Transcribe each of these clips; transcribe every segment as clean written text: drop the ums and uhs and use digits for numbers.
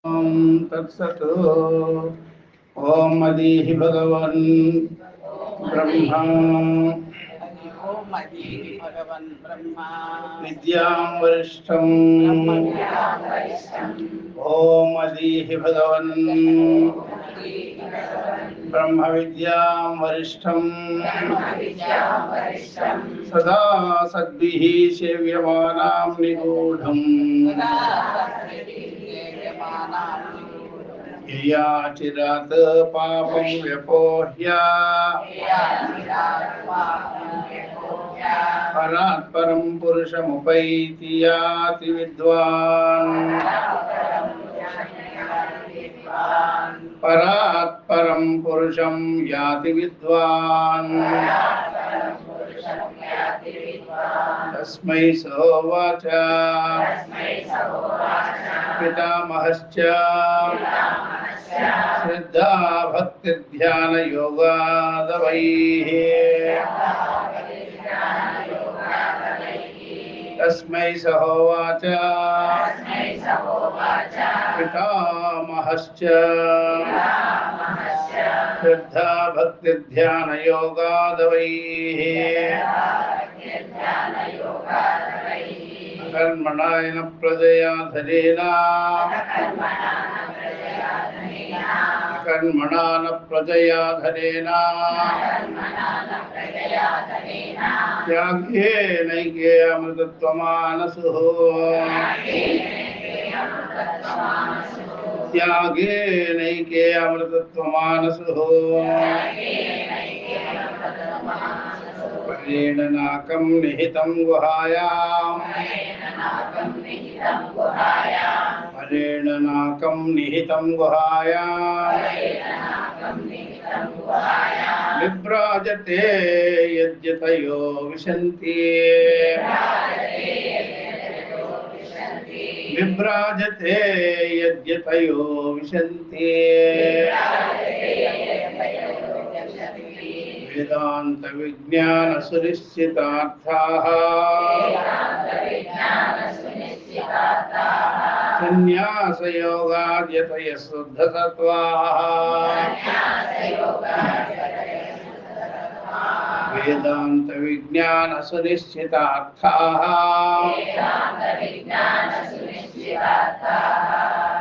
ఓం తత్సత్. ఓం అదీహి భగవన్ బ్రహ్మా విద్యాం వరిష్టం. ఓం అదీహి భగవన్ బ్రహ్మ విద్యాం వరిష్టం. సదా సద్భిః సేవ్యమానాం నిగూఢం. యయాచిరాత్ పాపం వ్యపోహ్య పరాత్పరం పురుషముపైతి యాతి విద్వాన్. పరాత్పరం పురుషం యాతి విద్వాన్. తస్మై సోవాచ పితామహశ్చ శ్రద్ధా భక్తి ధ్యాన యోగాదవైః. తస్మై సహోవాచ పితామహశ్చ శ్రద్ధా భక్తి ధ్యాన యోగాదవైః. కర్మణాయన ప్రజయా ధనేన కర్మణాన ప్రజయా ధనేన త్యాగేనైకే అమృతత్వమానసుః. త్యాగేనైకే అమృతత్వమానసుః. పరేణ నాకం నిహితం గుహాయాం. పరేణ నాకం నిహితం గుహాయాం. విభ్రాజతే యద్యతయో విశంతి. విభ్రాజతే యద్యతయో విశంతి. వేదాంత విజ్ఞాన సునిశ్చితార్థాః. సన్యాసయోగాద్యతయ శుద్ధసత్వాః. వేదాంత విజ్ఞాన సునిశ్చితార్థాః.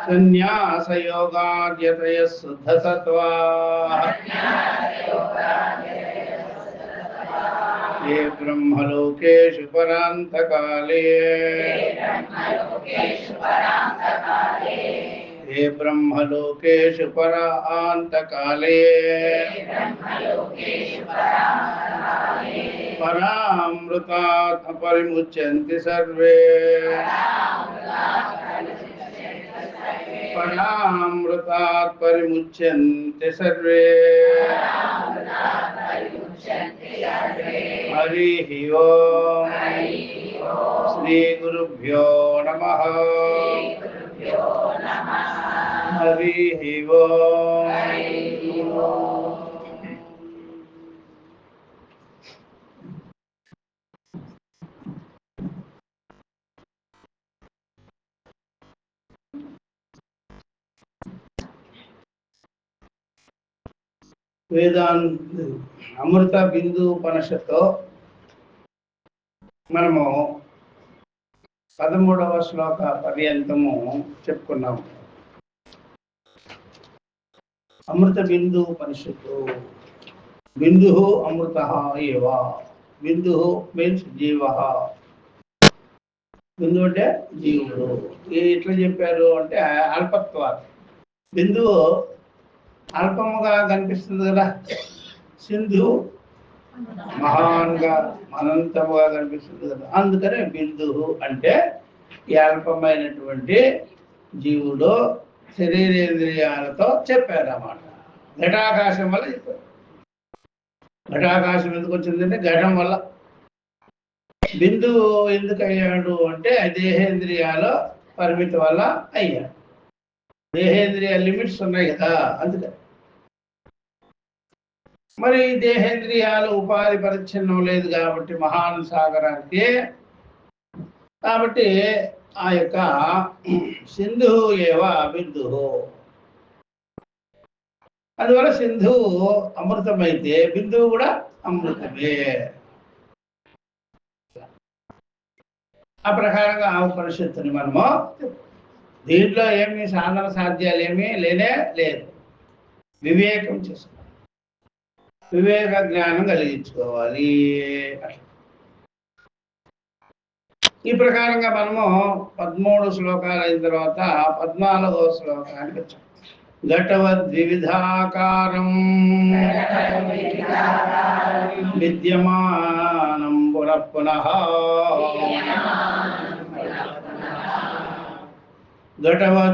సన్యాసయోగాద్యతయ శుద్ధసత్వాః. ये ब्रह्मलोकेषु परान्तकाले. ये ब्रह्मलोकेषु परान्तकाले. परामृतात् अपरिमुच्यन्ते सर्वे. परामृतात् परिमुच्यन्ते सर्वे. हरिः ओम्. श्री गुरुभ्यो नमः. हरिः ओम्. వేదాంత అమృత బిందు ఉపనిషత్తు మనము 13వ శ్లోక పర్యంతము చెప్పుకున్నాము. అమృత బిందు ఉపనిషత్తు. బిందు అమృత ఏవ. బిందు మీన్స్ జీవ. బిందు అంటే జీవుడు. ఎట్లా చెప్పారు అంటే అల్పత్వాలు. బిందువు అల్పముగా కనిపిస్తుంది కదా. సింధు మహాన్గా అనంతముగా కనిపిస్తుంది కదా. అందుకనే బిందువు అంటే ఈ అల్పమైనటువంటి జీవుడు శరీరేంద్రియాలతో చెప్పారన్నమాట. ఘటాకాశం వల్ల చెప్పారు. ఘటాకాశం ఎందుకు వచ్చిందంటే ఘటం వల్ల. బిందువు ఎందుకు అయ్యాడు అంటే దేహేంద్రియాల పరిమితి వల్ల అయ్యాడు. దేహేంద్రియ లిమిట్స్ ఉన్నాయి కదా, అందుకని. మరి దేహేంద్రియాలు ఉపాధి పరిచ్ఛిన్నం లేదు కాబట్టి మహాన్ సాగరానికి. కాబట్టి ఆ యొక్క సింధు ఏవ బిందువు. అందువల్ల సింధువు అమృతమైతే బిందువు కూడా అమృతమే. ఆ ప్రకారంగా ఆ ఉపనిషత్తుని మనము దీంట్లో ఏమి సాధన సాధ్యాలు ఏమీ లేనే లేదు. వివేకం చేసుకోవాలి, వివేక జ్ఞానం కలిగించుకోవాలి. ఈ ప్రకారంగా మనము 13 శ్లోకాలు అయిన తర్వాత 14వ శ్లోకానికి వచ్చాం. ఘటవద్వివిధాకారం విద్యమానం పునః పునః. ఘటవద్వివిధాకారం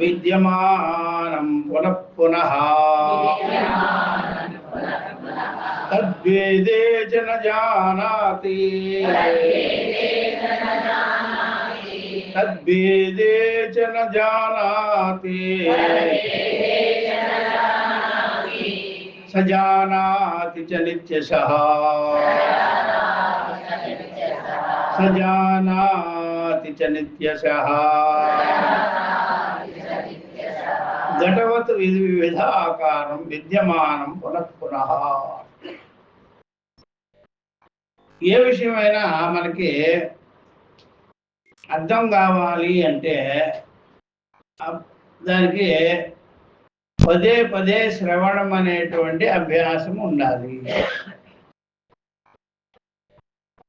విద్యమానం పునః పునః. తద్వేదే జన జానాతి తద్వేదే జన జానాతి సజానాతి చ నిత్యశః సజానాతి చ నిత్యశః. ఘటవత్ వివిధ ఆకారం విద్యమానం పునః పునః. ఏ విషయమైనా మనకి అర్థం కావాలి అంటే దానికి పదే పదే శ్రవణం అనేటువంటి అభ్యాసం ఉండాలి.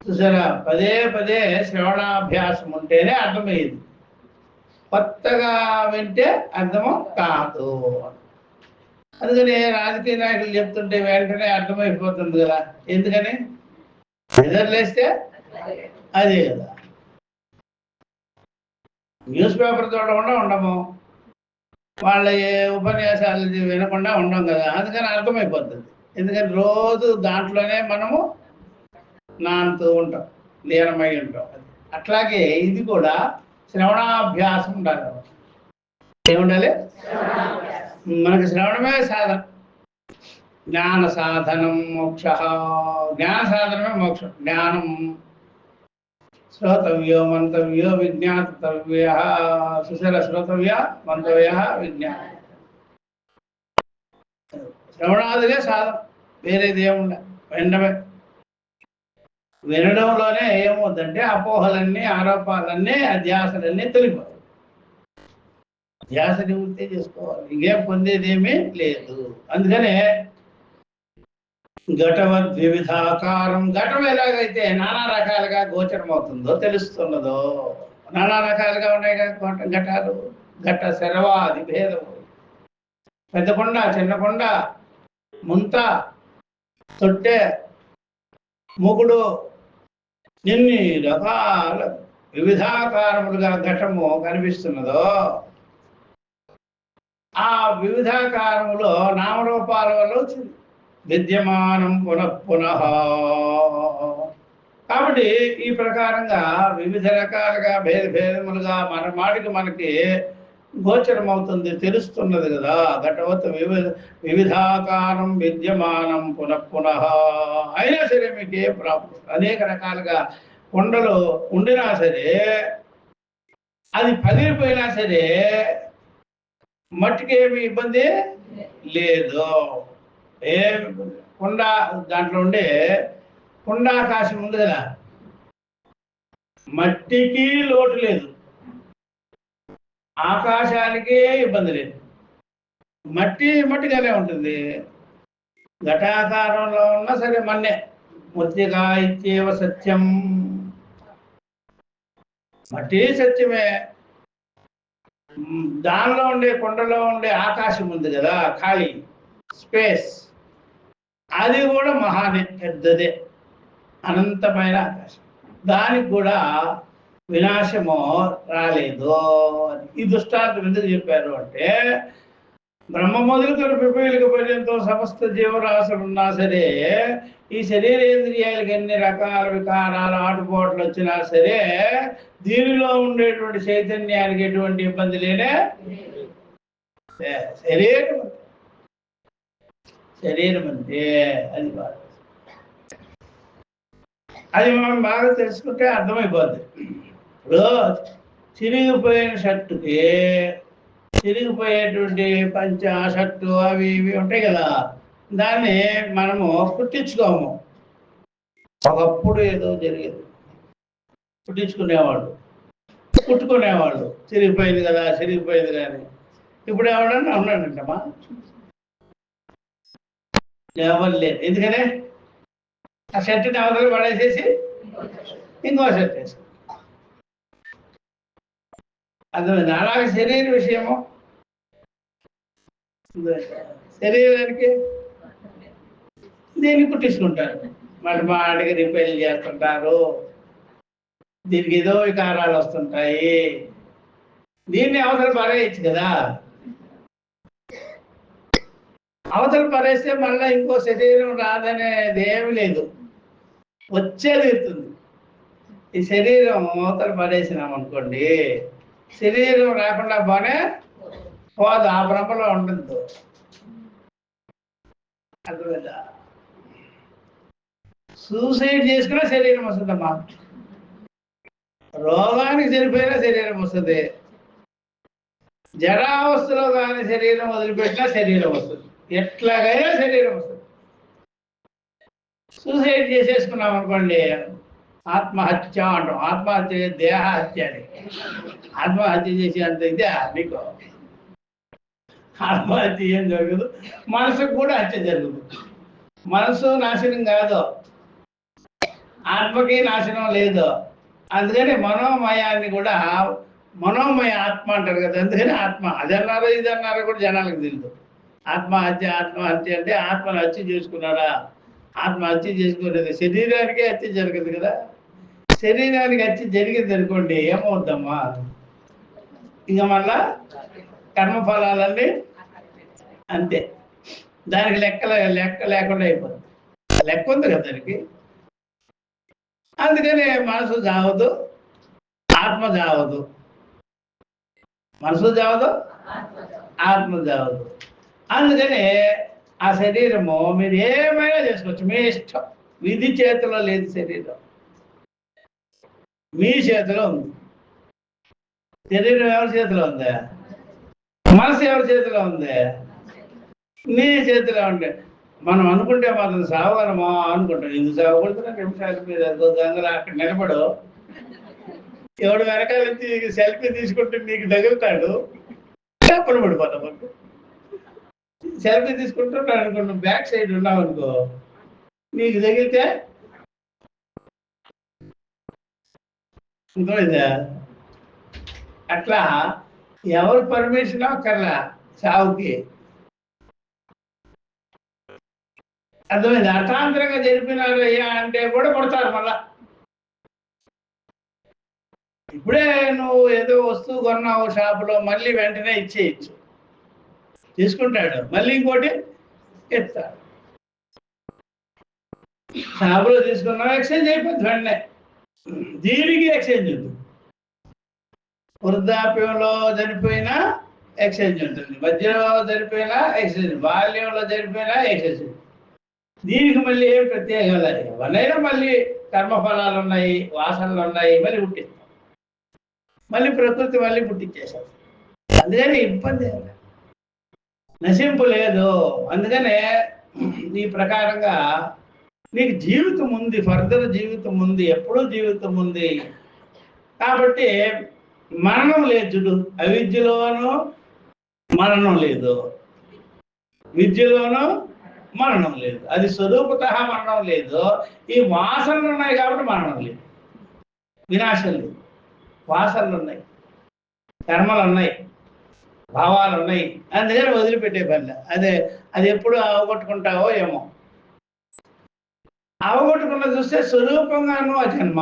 చూసారా, పదే పదే శ్రవణాభ్యాసం ఉంటేనే అర్థమయ్యేది. కొత్తగా వింటే అర్థము కాదు. అందుకని రాజకీయ నాయకులు చెప్తుంటే వెంటనే అర్థమైపోతుంది కదా. ఎందుకని? నిద్రలేస్తే అదే కదా. న్యూస్ పేపర్ చూడకుండా ఉండము, వాళ్ళ ఉపన్యాసాలు వినకుండా ఉండం కదా. అందుకని అర్థమైపోతుంది. ఎందుకని రోజు దాంట్లోనే మనము నానుతూ ఉంటాం, లీనమై ఉంటాం. అట్లాగే ఇది కూడా శ్రవణాభ్యాసం ఉండాలి. ఏముండాలి? మనకి శ్రవణమే సాధన. జ్ఞాన సాధనం మోక్ష. జ్ఞాన సాధనమే మోక్షం. జ్ఞానం శ్రోతవ్యో మంతవ్యో విజ్ఞాతవ్య. సుశల శ్రోతవ్య మంతవ్య విజ్ఞాత. శ్రవణాదిగా సాధన, వేరేది ఏముండదు. వినడమే. వినడంలోనే ఏమవుతుందంటే అపోహలన్నీ, ఆరోపాలన్నీ, అధ్యాసలన్నీ తొలిపోతాయి. ధ్యాస నివృత్తి చేసుకోవాలి. ఇంకేం పొందేదేమీ లేదు. అందుకనే ఘటవద్వివిధాకారం. ఘటం ఎలాగైతే నానా రకాలుగా గోచరం అవుతుందో, తెలుస్తున్నదో, నానా రకాలుగా ఉన్నాయి కదా ఘటాలు. ఘట శరవాది భేదము. పెద్ద కొండ, చిన్న కొండ, ముంత, తొట్టె, ముగుడు, ఎన్ని రకాల వివిధాకారములుగా ఘటము కనిపిస్తున్నదో, ఆ వివిధాకారములో నామరూపాల వల్ల వచ్చింది విద్యమానం పునః పునః. కాబట్టి ఈ ప్రకారంగా వివిధ రకాలుగా భేదములుగా మన మాటికి మనకి గోచరం అవుతుంది, తెలుస్తున్నది కదా. ఘటవత్ వివిధాకారం విద్యమానం పునః పునః. అయినా సరే మీకు ఏ ప్రాబ్లం, అనేక రకాలుగా కొండలు ఉండినా సరే, అది పగిలిపోయినా సరే మట్టికి ఏమి ఇబ్బంది లేదు. ఏమి కొండ దాంట్లో ఉండే కొండాకాశం ఉంది కదా, మట్టికి లోటు లేదు, ఆకాశానికి ఇబ్బంది లేదు. మట్టి మట్టిగానే ఉంటుంది. ఘటాకారంలో ఉన్నా సరే మన్నే. మృత్తికా ఇత్యేవ సత్యం. మట్టి సత్యమే. దానిలో ఉండే కొండలో ఉండే ఆకాశం ఉంది కదా, ఖాళీ స్పేస్, అది కూడా మహానే, పెద్దదే, అనంతమైన ఆకాశం. దానికి కూడా వినాశము రాలేదు. ఈ దృష్టాంతం ఎందుకు చెప్పారు అంటే, బ్రహ్మ మొదలుకొని పిపీలిక పర్యంతో సమస్త జీవరాశులు ఉన్నా సరే, ఈ శరీరేంద్రియాలకి ఎన్ని రకాల వికారాలు, ఆటుపోట్లు వచ్చినా సరే, దీనిలో ఉండేటువంటి చైతన్యానికి ఎటువంటి ఇబ్బంది లేనే. శరీరం అంటే అది కాదు. అది మనం బాగా తెలుసుకుంటే అర్థమైపోద్ది. ఇప్పుడు చిరిగిపోయిన షర్టుకి చిరిగిపోయేటువంటి పంచ షర్టు అవి ఇవి ఉంటాయి కదా, దాన్ని మనము కుట్టించుకోము. ఒకప్పుడు ఏదో జరిగేది, కుట్టించుకునేవాళ్ళు, కుట్టుకునేవాళ్ళు. చిరిగిపోయింది కదా, చిరిగిపోయింది కానీ. ఇప్పుడు ఎవడన్నా ఉన్నాడంటమ్మా? ఎవరు లేదు. ఎందుకనే? ఆ షర్టుని అవతల పడేసేసి ఇంకో షర్ట్ వేసి. అర్థమైంది? అలాగే శరీర విషయము, శరీరానికి దీన్ని కుట్టించుకుంటారు, మరి మా అడిగి రిపేర్లు చేస్తుంటారు, దీనికి ఏదో వికారాలు వస్తుంటాయి. దీన్ని అవతల పడేయచ్చు కదా. అవతల పడేస్తే మళ్ళీ ఇంకో శరీరం రాదనేది ఏమి లేదు, వచ్చేది ఇస్తుంది. ఈ శరీరం అవతల పడేసినాం అనుకోండి, శరీరం రాకుండా పోనే పోదు, ఆ భ్రమలో ఉండదు. అర్థమైందా? సూసైడ్ చేసుకున్నా శరీరం వస్తుందమ్మా, రోగానికి చనిపోయినా శరీరం వస్తుంది, జరావస్థలో కానీ శరీరం వదిలిపెట్టినా శరీరం వస్తుంది, ఎట్లాగైనా శరీరం వస్తుంది. సూసైడ్ చేసేసుకున్నాం అనుకోండి, ఆత్మహత్య అంటాం. ఆత్మహత్య దేహహత్య అని. ఆత్మహత్య చేసి అంత ఇదే మీకు. ఆత్మహత్య ఏం జరగదు, మనసుకు కూడా హత్య జరుగుతుంది. మనసు నాశనం కాదు, ఆత్మకి నాశనం లేదు. అందుకని మనోమయాన్ని కూడా మనోమయ ఆత్మ అంటారు కదా, అందుకని ఆత్మ. అది అన్నారో ఇది అన్నారో కూడా జనాలకు తెలియదు. ఆత్మహత్య ఆత్మహత్య అంటే ఆత్మను హత్య చేసుకున్నాడా? ఆత్మహత్య చేసుకునేది శరీరానికే హత్య జరగదు కదా. శరీరానికి హత్య జరిగింది అనుకోండి, ఏమవుద్దమ్మా? ఇంకా మళ్ళా కర్మఫలాలన్నీ అంతే, దానికి లెక్క లేకుండా అయిపోతుంది. లెక్క ఉంది కదా దానికి. అందుకని మనసు చావదు, ఆత్మ చావదు. మనసు చావదు, ఆత్మ చావదు. అందుకని ఆ శరీరము మీరు ఏమైనా చేసుకోవచ్చు, మీ ఇష్టం. విధి చేతిలో లేదు శరీరం, మీ చేతిలో ఉంది. శరీరం ఎవరి చేతిలో ఉందా? మనసు ఎవరి చేతిలో ఉంది? నీ చేతిలో ఉండే. మనం అనుకుంటే మాత్రం సావగలమా అనుకుంటాం. ఎందుకు సాగకూడదు? నిమిషాలు మీద గంగలు అక్కడ నిలబడు, ఎవడు వెనకాల నుంచి సెల్ఫీ తీసుకుంటే నీకు తగులుతాడు, అప్పుడు పడిపోతాం. మనకు సెల్ఫీ తీసుకుంటున్నాడు అనుకో, బ్యాక్ సైడ్ ఉన్నావు అనుకో, నీకు తగిలితే ఇంకోదా. అట్లా ఎవరు పర్మిషన్ అక్కర్లా సావుకి. అర్థమైంది? అర్థాంతరంగా జరిపినారు అయ్యా అంటే కూడా కొడతారు మళ్ళా. ఇప్పుడే నువ్వు ఏదో వస్తువు కొన్నావు షాపులో, మళ్ళీ వెంటనే ఇచ్చేయచ్చు, తీసుకుంటాడు, మళ్ళీ ఇంకోటి ఇస్తాడు. షాపులో తీసుకున్నావు, ఎక్స్చేంజ్ అయిపోతుంది వెంటనే. దీనికి ఎక్స్చేంజ్ ఉంటుంది. వృద్ధాప్యంలో చనిపోయినా ఎక్స్చేంజ్ ఉంటుంది, మధ్యలో చనిపోయినా ఎక్స్చేంజ్, బాల్యంలో చనిపోయినా ఎక్స్చేంజ్. దీనికి మళ్ళీ ఏం ప్రత్యేకం లేదు. ఎవరైనా మళ్ళీ కర్మఫలాలు ఉన్నాయి, వాసనలు ఉన్నాయి, మళ్ళీ పుట్టిస్తాం, మళ్ళీ ప్రకృతి మళ్ళీ పుట్టించేసాం. అందుకని ఇబ్బంది నశింపు లేదు. అందుకనే ఈ ప్రకారంగా నీకు జీవితం ఉంది, ఫర్దర్ జీవితం ఉంది, ఎప్పుడూ జీవితం ఉంది. కాబట్టి మరణం లేదు. చూడు, అవిద్యలోనూ మరణం లేదు, విద్యలోనూ మరణం లేదు. అది స్వరూపత మరణం లేదు. ఈ వాసనలు ఉన్నాయి కాబట్టి మరణం లేదు, వినాశం లేదు. వాసనలు ఉన్నాయి, కర్మలు ఉన్నాయి, భావాలు ఉన్నాయి. అందుకని వదిలిపెట్టే పని. అది ఎప్పుడు అవగొట్టుకుంటావో ఏమో. అవగొట్టుకున్న చూస్తే స్వరూపంగాను ఆ జన్మ.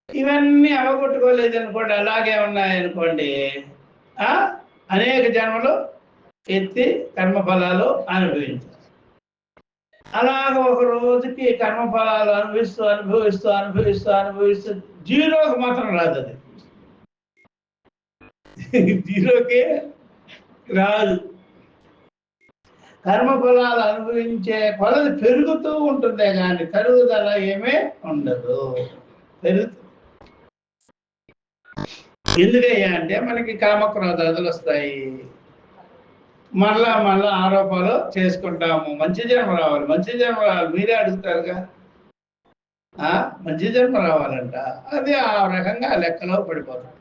ఇవన్నీ అవగొట్టుకోలేదు అనుకోండి, అలాగే ఉన్నాయనుకోండి, అనేక జన్మలు ఎత్తి కర్మఫలాలు అనుభవించారు. అలాగ ఒక రోజుకి కర్మఫలాలు అనుభవిస్తూ అనుభవిస్తూ అనుభవిస్తూ అనుభవిస్తూ జీరోకి మాత్రం రాదు. అది జీరోకి రాదు. కర్మఫలాలు అనుభవించే కొలది పెరుగుతూ ఉంటుందే కానీ తరుగుదల ఏమీ ఉండదు. పెరుగుతుంది. ఎందుకయ్యా అంటే మనకి కామక్రోధాదులు వస్తాయి. మళ్ళా ఆరోపాలు చేసుకుంటాము. మంచి జన్మ రావాలి, మంచి జన్మ రావాలి, మీరే అడుగుతారుగా. మంచి జన్మ రావాలంట, అది ఆ రకంగా లెక్కలో పడిపోతుంది.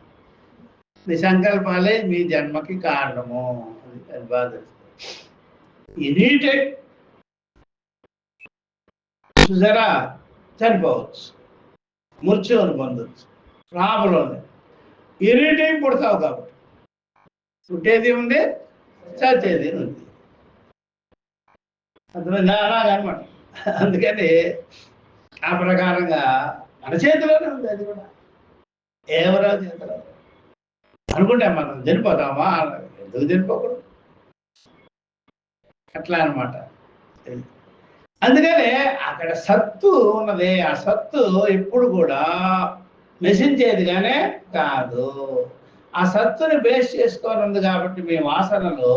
మీ సంకల్పాలే మీ జన్మకి కారణము. అది బాధ. ఎనీటే చూసారా, చనిపోవచ్చు, మృత్యువును పొందవచ్చు, రాములోనే ఎనీ టైం పుడతావు కాబట్టి. పుట్టేది ఉంది, చచ్చేది ఉంది. అర్థమైందా? అలాగనమాట. అందుకని ఆ ప్రకారంగా మన చేతిలోనే ఉంది. అది కూడా ఎవరో చేతిలో అనుకుంటే మనం చనిపోతామా? ఎందుకు చనిపోకూడదు? అట్లా అనమాట. అందుకనే అక్కడ సత్తు ఉన్నది. ఆ సత్తు ఎప్పుడు కూడా నశించేది కానీ కాదు. ఆ సత్తుని బేస్ చేసుకొని ఉంది కాబట్టి మీ వాసనలు,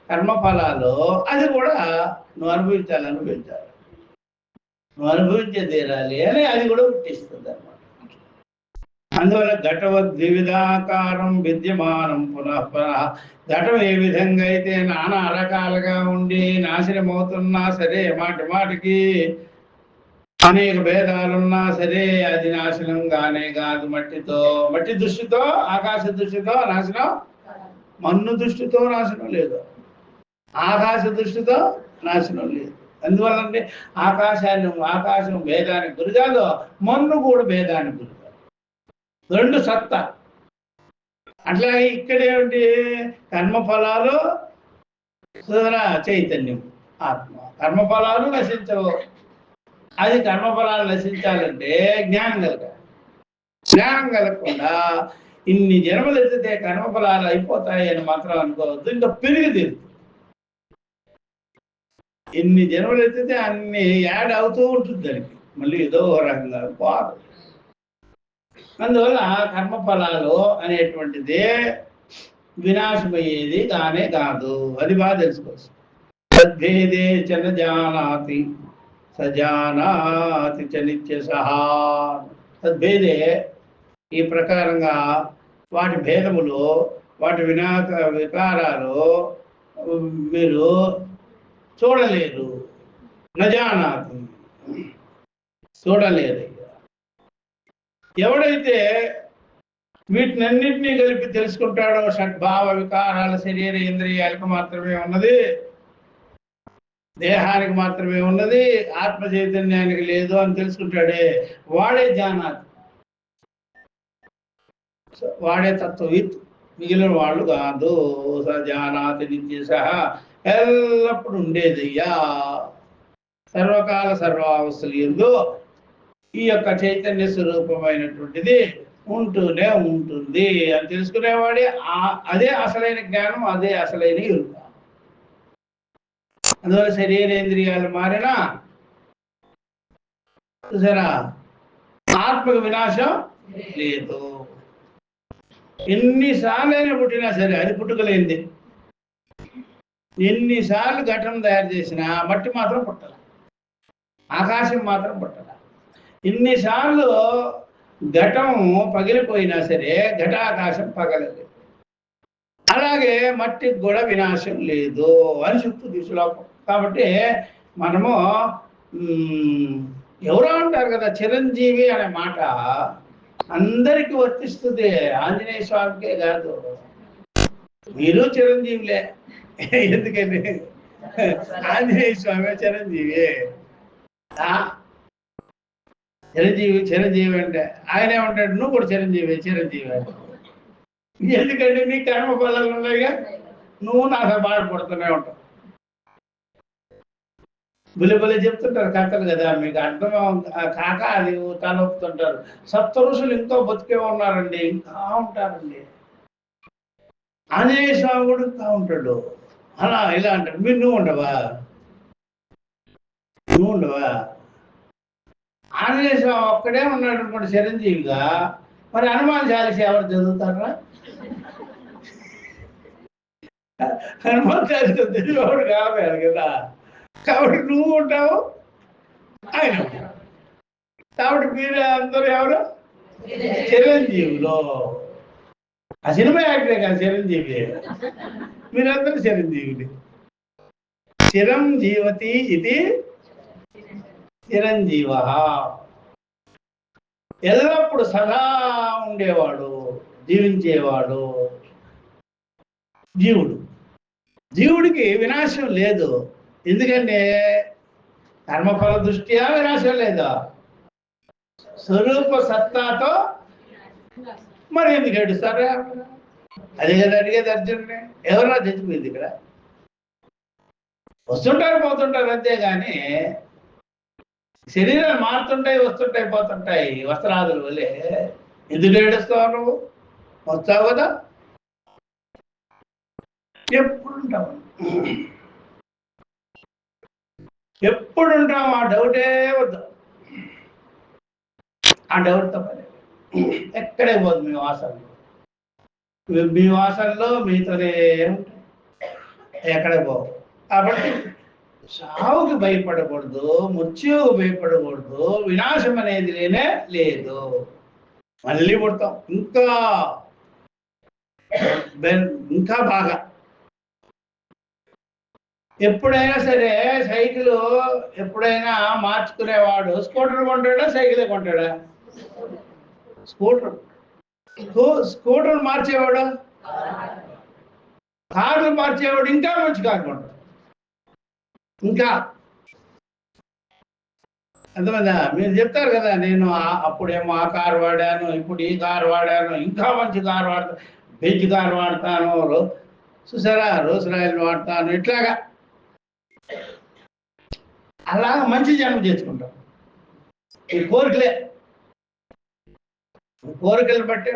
కర్మఫలాలు, అది కూడా నువ్వు అనుభవించాలి, నువ్వు అనుభవించే తీరాలి అని అది కూడా పుట్టిస్తుంది అన్నమాట. అందువల్ల ఘటవద్వివిధాకారం విద్యమానం పునః. ఘటం ఏ విధంగా అయితే నానా రకాలుగా ఉండి నాశనమవుతున్నా సరే, మాటికి అనేక భేదాలున్నా సరే, అది నాశనం కానే కాదు. మట్టి దృష్టితో, ఆకాశ దృష్టితో నాశనం, మన్ను దృష్టితో నాశనం లేదు, ఆకాశ దృష్టితో నాశనం లేదు. అందువల్లంటే ఆకాశం భేదానికి గురి కాదు, మన్ను కూడా భేదానికి గురి కాదు. రెండు సత్తా. అట్లాగే ఇక్కడేమిటి, కర్మఫలాలు చైతన్యం, ఆత్మ. కర్మఫలాలు నశించవు. అది కర్మఫలాలు నశించాలంటే జ్ఞానం కలగాలి. జ్ఞానం కలగకుండా ఇన్ని జన్మలు ఎత్తితే కర్మఫలాలు అయిపోతాయి అని మాత్రం అనుకోవద్దు. ఇంకా పెరిగి తీరుతుంది. ఎన్ని జన్మలు ఎత్తితే అన్ని యాడ్ అవుతూ ఉంటుంది దానికి, మళ్ళీ ఏదో రకంగా పోదు. అందువల్ల కర్మఫలాలు అనేటువంటిది వినాశమయ్యేది కానే కాదు. అది బాగా తెలుసుకోవచ్చు. తద్భేదే చన జానాతి సజానాతి చ నిత్య సహా. తద్భేదే, ఈ ప్రకారంగా వాటి భేదములు, వాటి వికారాలు మీరు చూడలేరు. నజానాతి, చూడలేరు. ఎవడైతే వీటినన్నింటినీ కలిపి తెలుసుకుంటాడో, షడ్భావ వికారాల శరీర ఇంద్రియాలకు మాత్రమే ఉన్నది, దేహానికి మాత్రమే ఉన్నది, ఆత్మ చైతన్యానికి లేదు అని తెలుసుకుంటాడే, వాడే జానాతి, వాడే తత్వవిత్. మిగిలిన వాళ్ళు కాదు. సజానాతి నిత్య సహా, ఎల్లప్పుడు ఉండేదయ్యా, సర్వకాల సర్వావస్థలు ఎందు ఈ యొక్క చైతన్య స్వరూపమైనటువంటిది ఉంటూనే ఉంటుంది అని తెలుసుకునేవాడే. అదే అసలైన జ్ఞానం, అదే అసలైన ఎరుక. అందువల్ల శరీరేంద్రియాలు మారినా చూసారా, ఆత్మకు వినాశం లేదు. ఎన్నిసార్లు పుట్టినా సరే అది పుట్టుకలేంది. ఎన్నిసార్లు ఘటన తయారు చేసినా మట్టి మాత్రం పుట్టాల, ఆకాశం మాత్రం పుట్టాల. ఇన్నిసార్లు ఘటం పగిలిపోయినా సరే ఘటాకాశం పగలలేదు. అలాగే మట్టికి కూడా వినాశం లేదు అని చెప్తుంది శ్లోకం. కాబట్టి మనము ఎవరో అంటారు కదా, చిరంజీవి అనే మాట అందరికీ వర్తిస్తుంది, ఆంజనేయ స్వామికే కాదు. మీరు చిరంజీవులే. ఎందుకని ఆంజనేయ స్వామి చిరంజీవి. చిరంజీవి అంటే ఆయన ఏమంటాడు, నువ్వు కూడా చిరంజీవి ఎందుకంటే నీ కర్మ ఫలాలు ఉన్నాయిగా, నువ్వు నాతో బాధపడుతూనే ఉంటావు. బులిబులి చెప్తుంటారు కథలు కదా, మీకు అర్థం కాక అది తలొప్పుతుంటారు. సప్త ఋషులు ఇంకా బతికే ఉన్నారండి, ఇంకా ఉంటారండి. ఆంజనేయ స్వామి కూడా ఇంకా ఉంటాడు. అలా ఇలా అంటాడు. నువ్వు ఉండవా? ఆంజనేయ స్వామి ఒక్కడే ఉన్నాడు అనుకోండి చిరంజీవిగా, మరి హనుమాన్ చాలీస ఎవరు చదువుతారా? హనుమంతుడు తెలియవాడు కావాలి కదా, కాబట్టి నువ్వు ఉంటావు, ఆయన ఉంటావు. కాబట్టి మీరు అందరూ ఎవరు చిరంజీవులు. ఆ సినిమా యాక్టరే కాదు చిరంజీవి, మీరందరూ చిరంజీవులు. చిరంజీవతి ఇది చిరంజీవ, ఎల్లప్పుడు సదా ఉండేవాడు, జీవించేవాడు జీవుడు. జీవుడికి వినాశం లేదు, ఎందుకంటే కర్మఫల దృష్ట్యా వినాశం లేదా, స్వరూప సత్తాతో మరి ఎందుకు ఏడుస్తారా? అదే కదా అడిగేది అర్జునుడిని. ఎవరన్నా చచ్చిపోయింది ఇక్కడ, వస్తుంటారు పోతుంటారు అంతేగాని శరీరాలు మారుతుంటాయి, వస్తుంటాయి పోతుంటాయి వస్త్రాదుల వల్లే. ఎందుకు ఏడుస్తావు నువ్వు? వస్తావు కదా, ఎప్పుడుంటావు ఎప్పుడుంటావు, ఆ డౌటే వద్దు, ఆ డౌట్ తప్పలేదు. ఎక్కడే పోదు మీ వాసనలో, మీ వాసనలో మీతోనే ఉంటాయి, ఎక్కడే పోవు. కాబట్టి చావుకి భయపడకూడదు, మృత్యువుకు భయపడకూడదు, వినాశం అనేది లేనే లేదు. మళ్ళీ పుడతాం ఇంకా ఇంకా బాగా. ఎప్పుడైనా సరే సైకిల్ ఎప్పుడైనా మార్చుకునేవాడు స్కూటర్ కొంటాడా, సైకిలే కొంటాడా? స్కూటర్ మార్చేవాడు, కార్లు మార్చేవాడు ఇంకా మంచి కారు కొంటాడు. ఇంకా అంతమందా మీరు చెప్తారు కదా, నేను అప్పుడేమో ఆ కారు వాడాను, ఇప్పుడు ఈ కారు వాడాను, ఇంకా మంచి కారు వాడతాను, బెంచ్ కారు వాడతాను, చూసారా రోల్స్ రాయల్ వాడతాను, ఇట్లాగా అలాగా మంచి జన్మ చేసుకుంటాం. ఈ కోరికలు బట్టి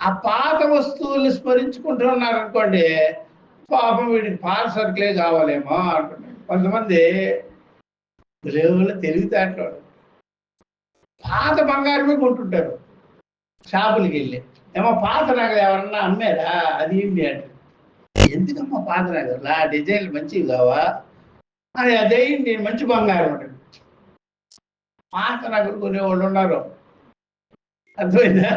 ఆ పాత వస్తువుల్ని స్మరించుకుంటూ ఉన్నారనుకోండి, పాపం వీడికి పాత సరుకులే కావాలేమో అంటున్నాడు. కొంతమంది తెలివితేటలు పాత బంగారమే కొంటుంటారు, షాపులకి వెళ్ళి ఏమో పాత నగలు ఎవరన్నా అమ్మారా అది ఏంటి అంటే, ఎందుకమ్మా పాత నగలు, ఆ డిజైన్లు మంచివి కావా అని, అదేంటి మంచి బంగారం ఉంటుంది. పాత నగలు కొనేవాళ్ళు ఉన్నారు, అర్థమైందా?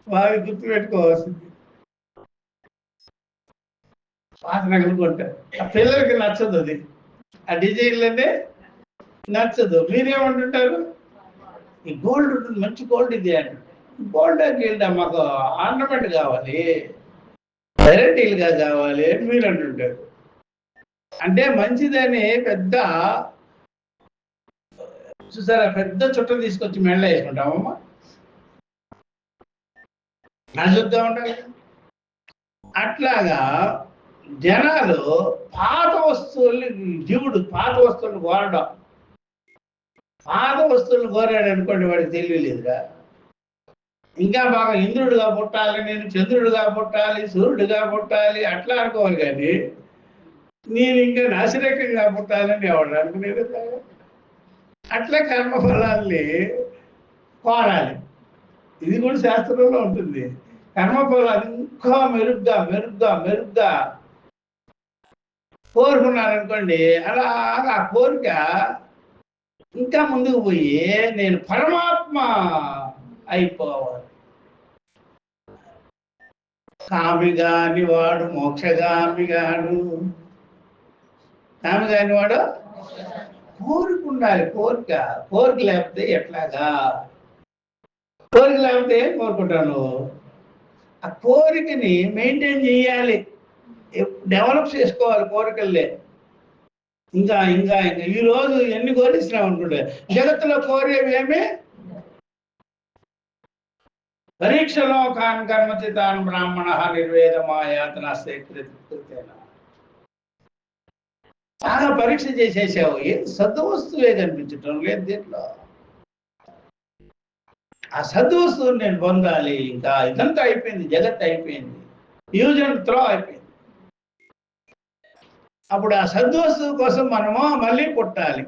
బాగా గుర్తుపెట్టుకోవాల్సింది. పాత నగలు కొంటారు, ఆ పిల్లలకి నచ్చదు, అది ఆ డిజైన్లనే నచ్చదు. మీరేమంటుంటారు, ఈ గోల్డ్ ఉంటుంది, మంచి గోల్డ్ ఇది అంటే, గోల్డ్ అని వెళ్దా మాకు ఆర్నమెంట్ కావాలి, వెరైటీలుగా కావాలి అని మీరు అంటుంటారు. అంటే మంచిదని పెద్ద చూసారా, పెద్ద చుట్ట తీసుకొచ్చి మెళ్ళ వేసుకుంటామమ్మా, నలుద్దా ఉంటారు. అట్లాగా జనాలు పాత వస్తువుల్ని, జీవుడు పాత వస్తువులను కోరడం, పాత వస్తువులను కోరాడు అనుకోండి, వాడికి తెలియలేదుగా. ఇంకా బాగా ఇంద్రుడిగా పుట్టాలి, నేను చంద్రుడిగా పుట్టాలి, సూర్యుడిగా పుట్టాలి అట్లా అనుకోవాలి, కానీ నేను ఇంకా నాసిరకంగా పుట్టాలని ఎవడు అనుకునేది. అట్లా కర్మఫలాల్ని కోరాలి. ఇది కూడా శాస్త్రంలో ఉంటుంది. కర్మఫలాలు ఇంకా మెరుగ్గా మెరుగ్గా మెరుగ్గా కోరుకున్నారనుకోండి, అలాగా ఆ కోరిక ఇంకా ముందుకు పోయి నేను పరమాత్మ అయిపోవాలి. కామిగాని వాడు మోక్షగామిగాడు, కామిగాని వాడు కోరుకుండాలి. కోరిక లేకపోతే ఎట్లాగా? కోరిక లేకపోతే ఏం కోరుకుంటాను? ఆ కోరికని మెయింటైన్ చేయాలి, డెవలప్ చేసుకోవాలి కోరికల్లే. ఇంకా ఇంకా ఇంకా ఈరోజు ఎన్ని కోరిస్తున్నాం అనుకుంటే, జగత్తులో కోరేవి ఏమి? పరీక్షలో కాన్ కర్మచితాన్ బ్రాహ్మణ నిర్వేదమాయాతన సేకృతేన. చాలా పరీక్ష చేసేసావు, ఏం సద్వస్తువే కనిపించటం లేదు దీంట్లో. ఆ సద్వస్తువుని నేను పొందాలి. ఇంకా ఇదంతా అయిపోయింది, జగత్ అయిపోయింది, యూజ్ అండ్ త్రో అయిపోయింది. అప్పుడు ఆ సద్వస్తువు కోసం మనము మళ్ళీ పుట్టాలి,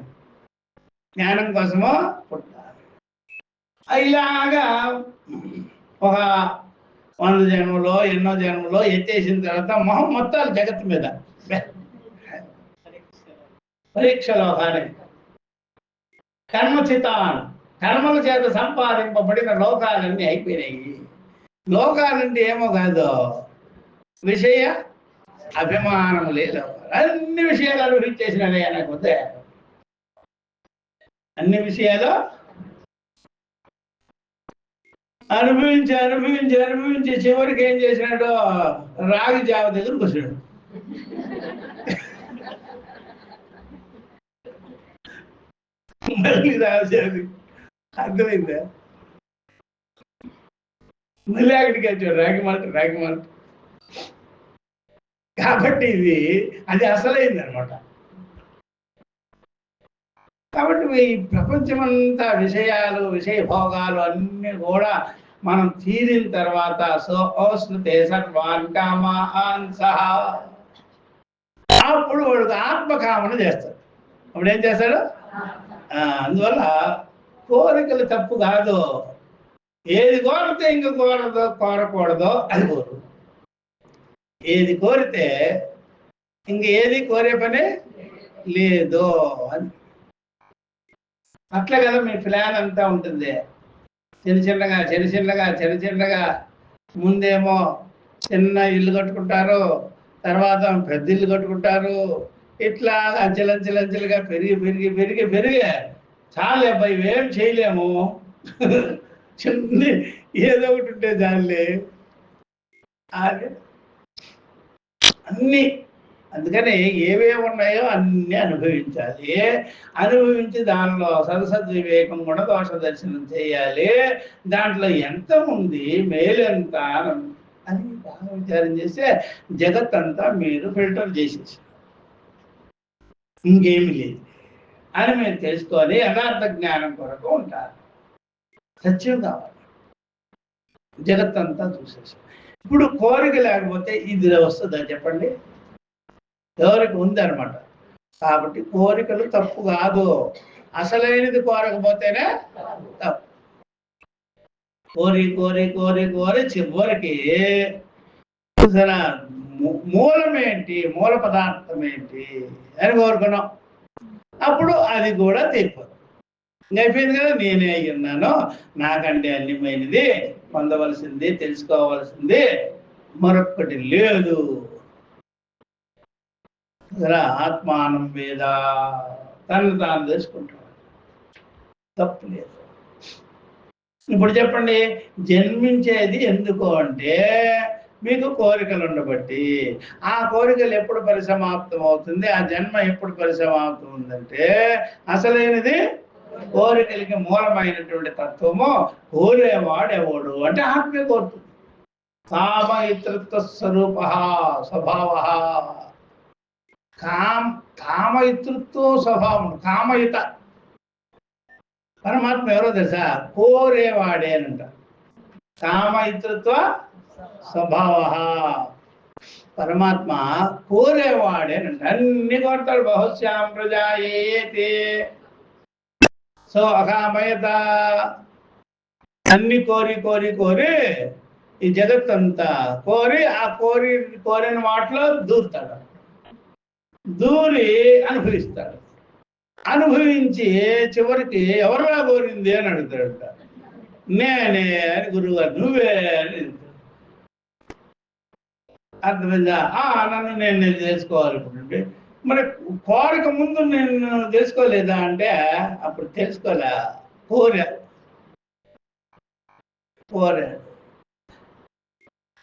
జ్ఞానం కోసమో పుట్టాలి. ఇలాగా ఒక 100 జన్మలో ఎన్నో జన్మలో ఎత్తేసిన తర్వాత మొహం మొత్తాలు జగత్తు మీద పరీక్ష లోకాన్ని కర్మచితాన్ కర్మల చేత సంపాదింపబడిన లోకాలన్నీ అయిపోయినాయి. లోకాలంటే ఏమో కాదు, విషయ అభిమానములే లోకాలు. అన్ని విషయాలు అనుభవించేసినదే అనకపోతే అన్ని విషయాలు అనుభవించి అనుభవించి అనుభవించి చివరికి ఏం చేసినాడు? రాగి జావ దగ్గర కూర్చున్నాడు. మళ్ళీ రాసేది అర్థమైందా? మళ్ళీ అక్కడికి వచ్చాడు రాగి మాట. కాబట్టి అది అసలైంది అనమాట. కాబట్టి ఈ ప్రపంచమంతా విషయాలు, విషయ భోగాలు అన్నీ కూడా మనం తీరిన తర్వాత అప్పుడు వాడు ఆత్మకామన చేస్తాడు. అప్పుడు ఏం చేస్తాడు? అందువల్ల కోరికలు తప్పు కాదు. ఏది కోరితే ఇంక కోరకూడదో అది కోరు. ఏది కోరితే ఇంక ఏది కోరే పని లేదు అని. అట్లా కదా మీ ప్లాన్ అంతా ఉంటుంది. చిన్న ముందేమో చిన్న ఇల్లు కట్టుకుంటారు, తర్వాత పెద్ద ఇల్లు కట్టుకుంటారు. ఇట్లా అంచెలంచెలుగా పెరిగి చాలే అబ్బాయి ఏం చేయలేము, చిన్న ఏదో ఒకటి ఉంటే చాలే అది అన్నీ. అందుకని ఏవేవి ఉన్నాయో అన్నీ అనుభవించాలి. అనుభవించి దానిలో సదసద్వివేకం కూడా దోష దర్శనం చేయాలి. దాంట్లో ఎంత ఉంది, మేలు ఎంత అని బాగా విచారం చేస్తే జగత్ అంతా మీరు ఫిల్టర్ చేసేసి ఇంకేమి లేదు అని మీరు తెలుసుకొని యథార్థ జ్ఞానం కొరకు ఉంటారు. సత్యం కావాలి. జగత్తంతా చూసేసి ఇప్పుడు కోరిక లేకపోతే ఇది వస్తుందా చెప్పండి? ఎవరికి ఉందన్నమాట. కాబట్టి కోరికలు తప్పు కాదు. అసలైనది కోరకపోతేనే తప్పు. కోరి కోరి కోరి కోరి చివరికి మూలం ఏంటి, మూల పదార్థం ఏంటి అని కోరుకున్నాం. అప్పుడు అది కూడా తెగిపోదు. అయిపోయింది కదా, నేనే అయ్యున్నాను, నాకంటే అన్యమైనది పొందవలసింది, తెలుసుకోవాల్సింది మరొక్కటి లేదు. ఆత్మానం వేద, తను తాను తెలుసుకుంటాడు, తప్పు లేదు. ఇప్పుడు చెప్పండి, జన్మించేది ఎందుకు అంటే మీకు కోరికలు ఉండబట్టి. ఆ కోరికలు ఎప్పుడు పరిసమాప్తం అవుతుంది, ఆ జన్మ ఎప్పుడు పరిసమాప్తం ఉందంటే అసలైనది కోరికలకి మూలమైనటువంటి తత్వము కోరేవాడెవడు అంటే ఆత్మే కోరుతుంది. కామయితృత్వ స్వరూప స్వభావ. కామయితృత్వ స్వభావం, కామయుత పరమాత్మ ఎవరో తెలుసా? కోరేవాడే అనంట. కామయితృత్వ స్వభావ పరమాత్మ కోరేవాడేనంట. అన్ని కోరతాడు. బహుశ్యాం ప్రజాయేతే సో అకామయత. అన్ని కోరి కోరి కోరి ఈ జగత్తంతా కోరి ఆ కోరిన వాటిలో దూరుతాడు. దూరి అనుభవిస్తాడు. అనుభవించి చివరికి ఎవరులా కోరింది అని అడుగుతాడంట. నేనే అని గురువుగారు, నువ్వే అని అర్థమైందా? నన్ను నేను తెలుసుకోవాలి. ఇప్పుడు మరి కోరిక ముందు నేను తెలుసుకోలేదా అంటే అప్పుడు తెలుసుకోలే.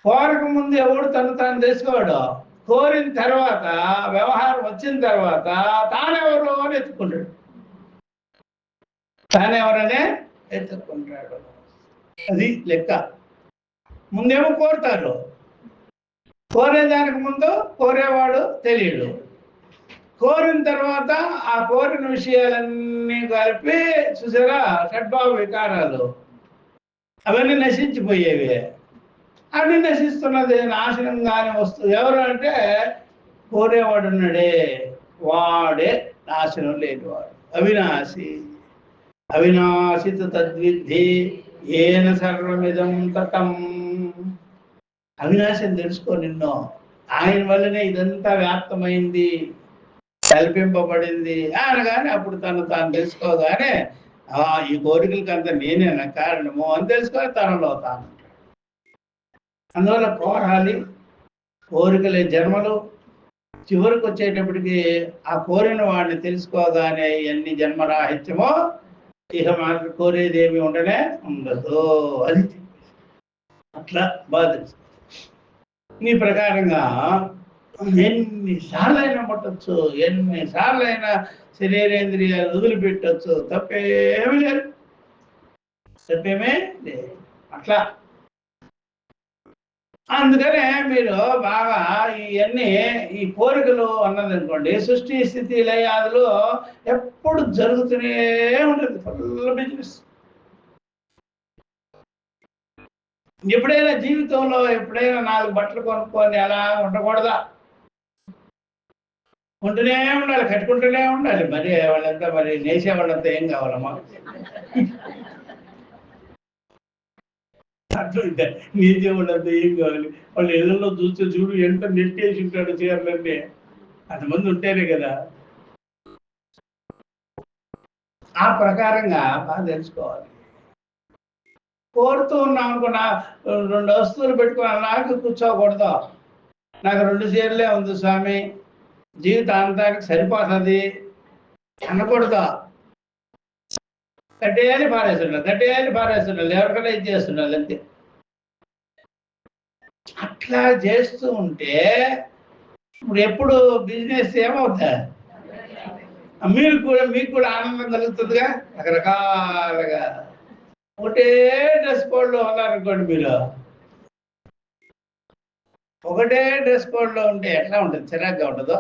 కోరిక ముందు ఎవడు తను తాను తెలుసుకోడు. కోరిన తర్వాత వ్యవహారం వచ్చిన తర్వాత తానెవరు అని ఎత్తుకుంటాడు. తానెవరనే ఎత్తుకుంటాడు. అది లెక్క. ముందేమో కోరుతారు, కోరేదానికి ముందు కోరేవాడు తెలియడు. కోరిన తర్వాత ఆ కోరిన విషయాలన్నీ కలిపి చూసారా, షడ్భావ వికారాలు అవన్నీ నశించిపోయేవి. అన్ని నశిస్తున్నది, నాశనంగానే వస్తుంది. ఎవరు అంటే కోరేవాడు ఉన్నాడే, వాడే నాశనం లేనివాడు. అవినాశిత తద్విద్ధి ఏన సర్వమిదం తతం. అవినాశం తెలుసుకో నిన్ను. ఆయన వల్లనే ఇదంతా వ్యాప్తమైంది, కల్పింపబడింది అనగానే అప్పుడు తాను తెలుసుకోగానే ఈ కోరికలకి అంతా నేనేనా కారణము అని తెలుసుకొని తనలో తాను. అందువల్ల కోరాలి, కోరికలే జన్మలు. చివరికి వచ్చేటప్పటికి ఆ కోరిన వాడిని తెలుసుకోగానే ఎన్ని జన్మరాహిత్యమో ఇక మనకు కోరేది ఏమి ఉండదు. అది అట్లా బాధ. ఈ ప్రకారంగా ఎన్నిసార్లైనా పట్టచ్చు, ఎన్నిసార్లైనా శరీరేంద్రియాలు వదిలిపెట్టచ్చు, తప్పేమీ లేదు, తప్పేమే లేదు. అట్లా అందుకనే మీరు బాగా ఇవన్నీ ఈ కోరికలు అన్నదనుకోండి, సృష్టి స్థితి లయాదులు ఎప్పుడు జరుగుతూనే ఉంటుంది. Full business. ఎప్పుడైనా జీవితంలో ఎప్పుడైనా 4 బట్టలు కొనుక్కొని అలా ఉండకూడదా? ఉంటూనే ఉండాలి, కట్టుకుంటూనే ఉండాలి. మరి వాళ్ళంతా మరి నేసే వాళ్ళంతా ఏం కావాలమ్మా? నేసే వాళ్ళంతా ఏం కావాలి? వాళ్ళు ఎదురులో చూస్తే చూడు ఎంత నెట్టేసి ఉంటాడు చీరలన్నీ. అంతమంది ఉంటేనే కదా. ఆ ప్రకారంగా బాగా తెలుసుకోవాలి. కోరుతూ ఉన్నాం అనుకున్నా 2 వస్తువులు పెట్టుకుని అలాగే కూర్చోకూడదు. నాకు 2 చీరలే ఉంది స్వామి, జీవితాంతానికి సరిపోతుంది అనకూడదు. కట్టేయాలి పారేస్తున్నారు, ఎవరికైనా ఇది చేస్తున్నారు అంతే. అట్లా చేస్తూ ఉంటే ఇప్పుడు ఎప్పుడు బిజినెస్ ఏమవుతా? మీకు కూడా ఆనందం కలుగుతుందిగా. రకరకాలుగా ఒకటే డ్రెస్ కోడ్లో ఉన్నారనుకోండి, మీరు ఒకటే డ్రెస్ కోడ్లో ఉంటే ఎట్లా ఉంటుంది? చిరాగ్గా ఉండదు.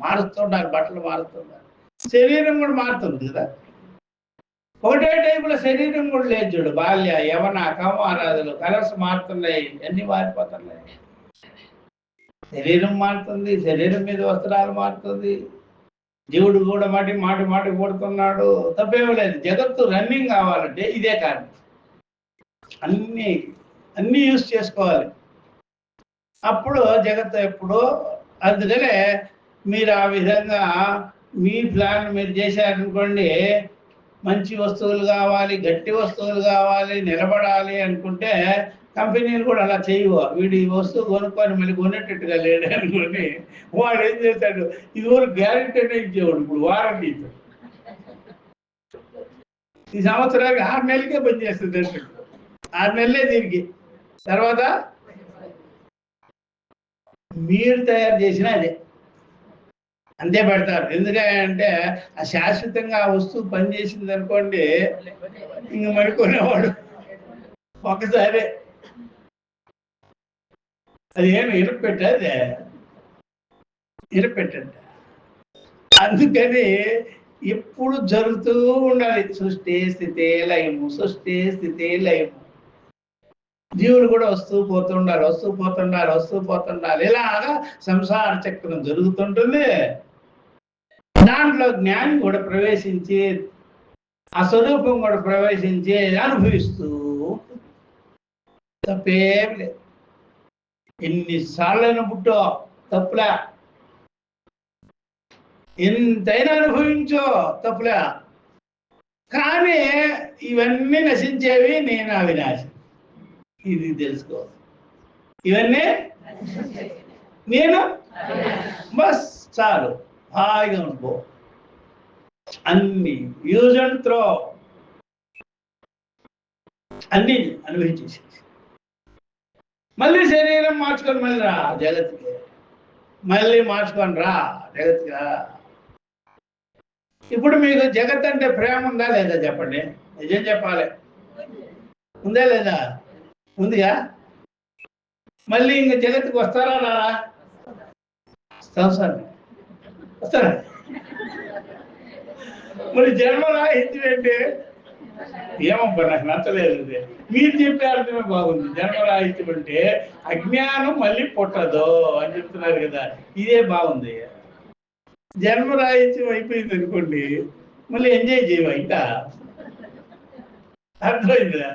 మారుస్తుంటారు, బట్టలు మారుతుంటారు, శరీరం కూడా మారుతుంది కదా. ఒకటే టైపులో శరీరం కూడా లేదు చూడు. బాల్య యవన కౌమారాదులు కలర్స్ మారుతున్నాయి, అన్ని మారిపోతున్నాయి. శరీరం మారుతుంది, శరీరం మీద వస్త్రాలు మారుతుంది. జీవుడు కూడా మాటి కొడుతున్నాడు, తప్పేమీ లేదు. జగత్తు రన్నింగ్ కావాలంటే ఇదే కారణం. అన్నీ యూజ్ చేసుకోవాలి, అప్పుడు జగత్తు ఎప్పుడు. అందుకనే మీరు ఆ విధంగా మీ ప్లాన్ మీరు చేశారనుకోండి, మంచి వస్తువులు కావాలి, గట్టి వస్తువులు కావాలి, నిలబడాలి అనుకుంటే కంపెనీలు కూడా అలా చేయవు. వీడు ఈ వస్తువు కొనుక్కొని మళ్ళీ కొనేటట్టుగా లేడు అనుకోని వాడు ఏం చేస్తాడు, ఇది వరకు గ్యారెంటీ అనే ఇచ్చేవాడు, ఇప్పుడు వారంటీ ఇచ్చాడు. ఈ సంవత్సరానికి 6 నెలలకే పనిచేస్తుంది అంటే 6 నెలలే దీనికి, తర్వాత మీరు తయారు చేసిన అదే అంతే పెడతారు. ఎందుకంటే ఆ శాశ్వతంగా ఆ వస్తువు పనిచేసింది అనుకోండి, ఇంక మడుకునేవాడు ఒకసారి. అది ఏమి ఇరపెట్టదే, ఇరపెట్టండి. అందుకని ఎప్పుడు జరుగుతూ ఉండాలి సృష్టి స్థితి లయము, సృష్టి స్థితి లయము. జీవులు కూడా వస్తూ పోతుండాలి. ఇలాగా సంసార చక్రం జరుగుతుంటుంది. దాంట్లో జ్ఞానం కూడా ప్రవేశించి, ఆ స్వరూపం కూడా ప్రవేశించి అనుభవిస్తూ తప్పేం లేదు. ఎన్నిసార్లైనా పుట్టో తప్పులే, ఎంతైనా అనుభవించో తప్పులే. కానీ ఇవన్నీ నశించేవి నేను అవినాశం, ఇది తెలుసుకో. ఇవన్నీ నేను బస్ చాలు, హాయిగా ఉండిపో. అన్ని యూజ్ అండ్ త్రో, అన్ని అనుభవించేసి మళ్ళీ శరీరం మార్చుకొని మళ్ళీ రా జగత్తుకి, మళ్ళీ మార్చుకొని రా జగత్తుకి రా. ఇప్పుడు మీకు జగత్ అంటే ప్రేమ ఉందా లేదా చెప్పండి, నిజం చెప్పాలి. ఉందా లేదా? ఉందిగా. మళ్ళీ ఇంక జగత్తుకి వస్తారా రారా? సంవత్సరం వస్తారా? మరి జన్మరాహిత్యం ఏంటి? ఏమబ్బా నాకు నచ్చలేదు. మీరు చెప్పే అర్థమే బాగుంది. జన్మరాహిత్యం అంటే అజ్ఞానం మళ్ళీ పుట్టదు అని చెప్తున్నారు కదా, ఇదే బాగుంది. జన్మరాహిత్యం అయిపోయింది అనుకోండి, మళ్ళీ ఎంజాయ్ చేయవా ఇంకా? అర్థమైందా?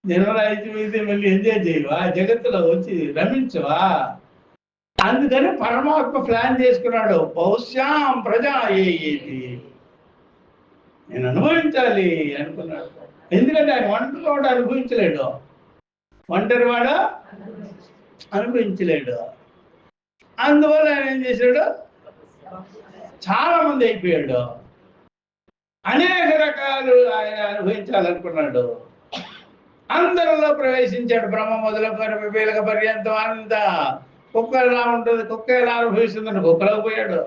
జన్మరాహిత్యం అయితే మళ్ళీ ఎంజాయ్ చేయవా, జగత్తులో వచ్చి రమించవా? అందుకని పరమాత్మ ప్లాన్ చేసుకున్నాడు, బహుశ్యాం ప్రజా ఏది, నేను అనుభవించాలి అనుకున్నాడు. ఎందుకంటే ఆయన ఒంటరి వాడు అనుభవించలేడు, ఒంటరి వాడు అనుభవించలేడు. అందువల్ల ఆయన ఏం చేశాడు, చాలా మంది అయిపోయాడు, అనేక రకాలు ఆయన అనుభవించాలనుకున్నాడు. అందరిలో ప్రవేశించాడు, బ్రహ్మ మొదలుకొని వివేక పర్యంతం అంతా. కుక్క ఎలా ఉంటుంది, కుక్క ఎలా అనుభవిస్తుందని కుక్కలోకి పోయాడు,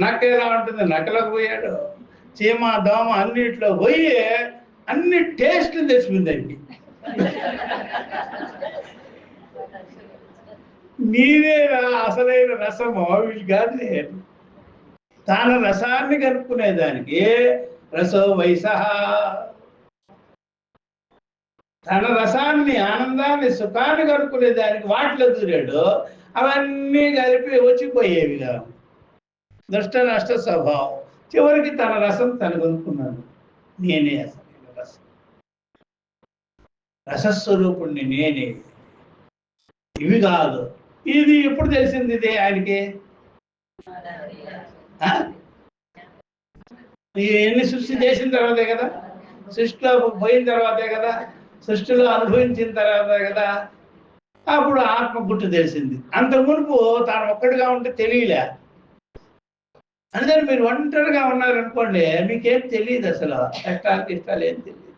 నక్క ఎలా ఉంటుంది నక్కలోకి పోయాడు, చీమ దోమ అన్నిట్లో పోయి అన్ని టేస్ట్లు తెచ్చుకుందండి. నీదే అసలైన రసము వీళ్ళు కాదు, తన రసాన్ని కనుక్కునేదానికి రసో వయసహ, తన రసాన్ని ఆనందాన్ని సుఖాన్ని కనుక్కునేదానికి వాటిలో దూరాడు. అవన్నీ కలిపి వచ్చిపోయేవిగా, దుష్ట నష్ట స్వభావం. చివరికి తన రసం తను కనుక్కున్నాడు, నేనే అసలైన రసం, రసస్వరూపుణ్ణి నేనే, ఇవి కాదు. ఇది ఎప్పుడు తెలిసింది ఇదే ఆయనకి? ఎన్ని సృష్టి చేసిన తర్వాతే కదా, సృష్టిలో పోయిన తర్వాతే కదా, సృష్టిలో అనుభవించిన తర్వాతే కదా అప్పుడు ఆత్మ గుట్టు తెలిసింది. అంత మునుపు తాను ఒక్కడిగా ఉంటే తెలియలే. అందుకని మీరు ఒంటరిగా ఉన్నారనుకోండి, మీకేం తెలియదు, అసలు కష్టాలు ఇష్టాలు ఏం తెలియదు.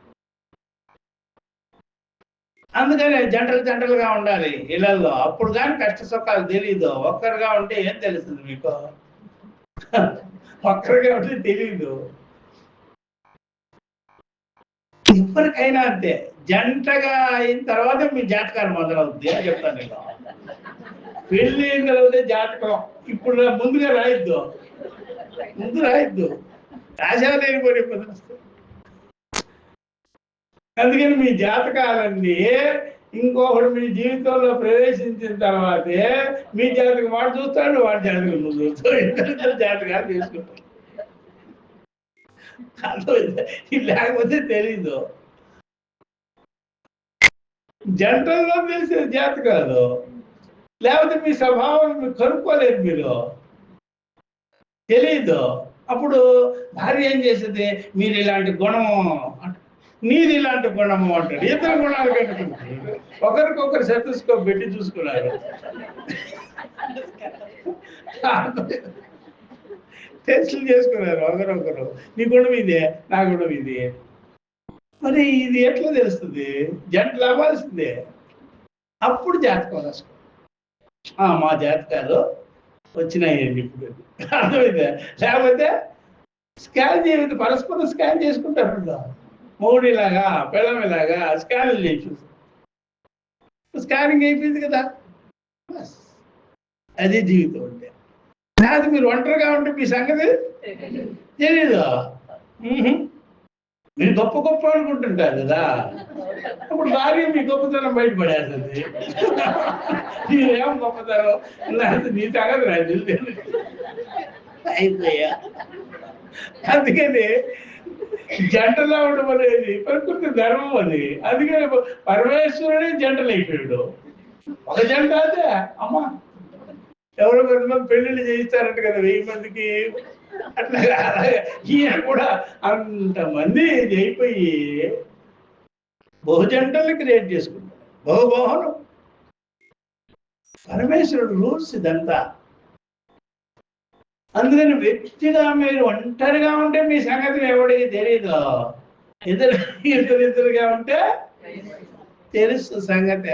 అందుకని జంటలుగా ఉండాలి ఇళ్లలో, అప్పుడు కానీ కష్ట సుఖాలు తెలియదు. ఒక్కరిగా ఉంటే ఏం తెలుస్తుంది మీకు? ఒక్కరిగా ఉంటే తెలియదు. ఎవరికైనా అంతే, జంటగా అయిన తర్వాత మీ జాతకాలు మొదలవుద్ది అని చెప్తాను నేను. పెళ్లి అయిన తర్వాత జాతకం ఇప్పుడు ముందుగా రాయొద్దు, ముందు రాయొద్దు, రాసేవాళ్ళు పోయి ఇబ్బంది. అందుకని మీ జాతకాలన్నీ ఇంకొకడు మీ జీవితంలో ప్రవేశించిన తర్వాతే మీ జాతకం వాడు చూస్తాడు, వాడి జాతకం నువ్వు చూస్తావు, ఇద్దరు జాతకాలు తీసుకుంటాడు. లేకపోతే తెలీదు. జంటల్లో తెలిసే జాతకాలు, లేకపోతే మీ స్వభావం మీరు కనుక్కోలేదు, మీరు తెలీదు. అప్పుడు భార్య ఏం చేసేది, మీరు ఇలాంటి గుణము, నీది ఇలాంటి గుణము అంటాడు. ఇద్దరు గుణాలు కనుక్కుంటారు, ఒకరికొకరు శతస్కోప్ పెట్టి చూసుకున్నారు, టెస్టులు చేసుకున్నారు ఒకరొకరు. నీ గుణం ఇదే, నా గుణం ఇదే. మరి ఇది ఎట్లా తెలుస్తుంది? జంటలు అవ్వాల్సిందే. అప్పుడు జాతకం రాసుకో, మా జాతకాలు వచ్చినాయండి ఇప్పుడు, అర్థమైందా? లేకపోతే స్కాన్ చేయదు, పరస్పరం స్కాన్ చేసుకుంటారు. మౌడిలాగా పిల్లమిలాగా స్కాన్లు చేసి స్కానింగ్ అయిపోయింది కదా, అది జీవితం అంటే. లేదు మీరు ఒంటరిగా ఉంటే మీ సంగతి తెలీదు. మీరు గొప్ప అనుకుంటుంటారు కదా, అప్పుడు భార్య మీ గొప్పతనం బయటపడేస్తుంది. మీరేం గొప్పతనం, లేకపోతే నీ సంగతి రాదు అయిపోయా. అందుకని జంటలో ఉండడం అనేది ప్రకృతి ధర్మం అది. అందుకని పరమేశ్వరుడే జంటలు అయిపోయాడు. ఒక జంట అదే అమ్మా, ఎవరో కొంతమంది పెళ్లిళ్ళు చేయిస్తారంట కదా 1000 మందికి, అట్లా ఈయన కూడా అంతమంది అయిపోయి బహుజంటల్ని క్రియేట్ చేసుకుంటాడు, బహుబోహనం. పరమేశ్వరుడు రూల్స్ ఇదంతా. అందుకని వ్యక్తిగా మీరు ఒంటరిగా ఉంటే మీ సంగతి ఎవడికి తెలీదు, ఇద్దరిగా ఉంటే తెలుసు సంగతి.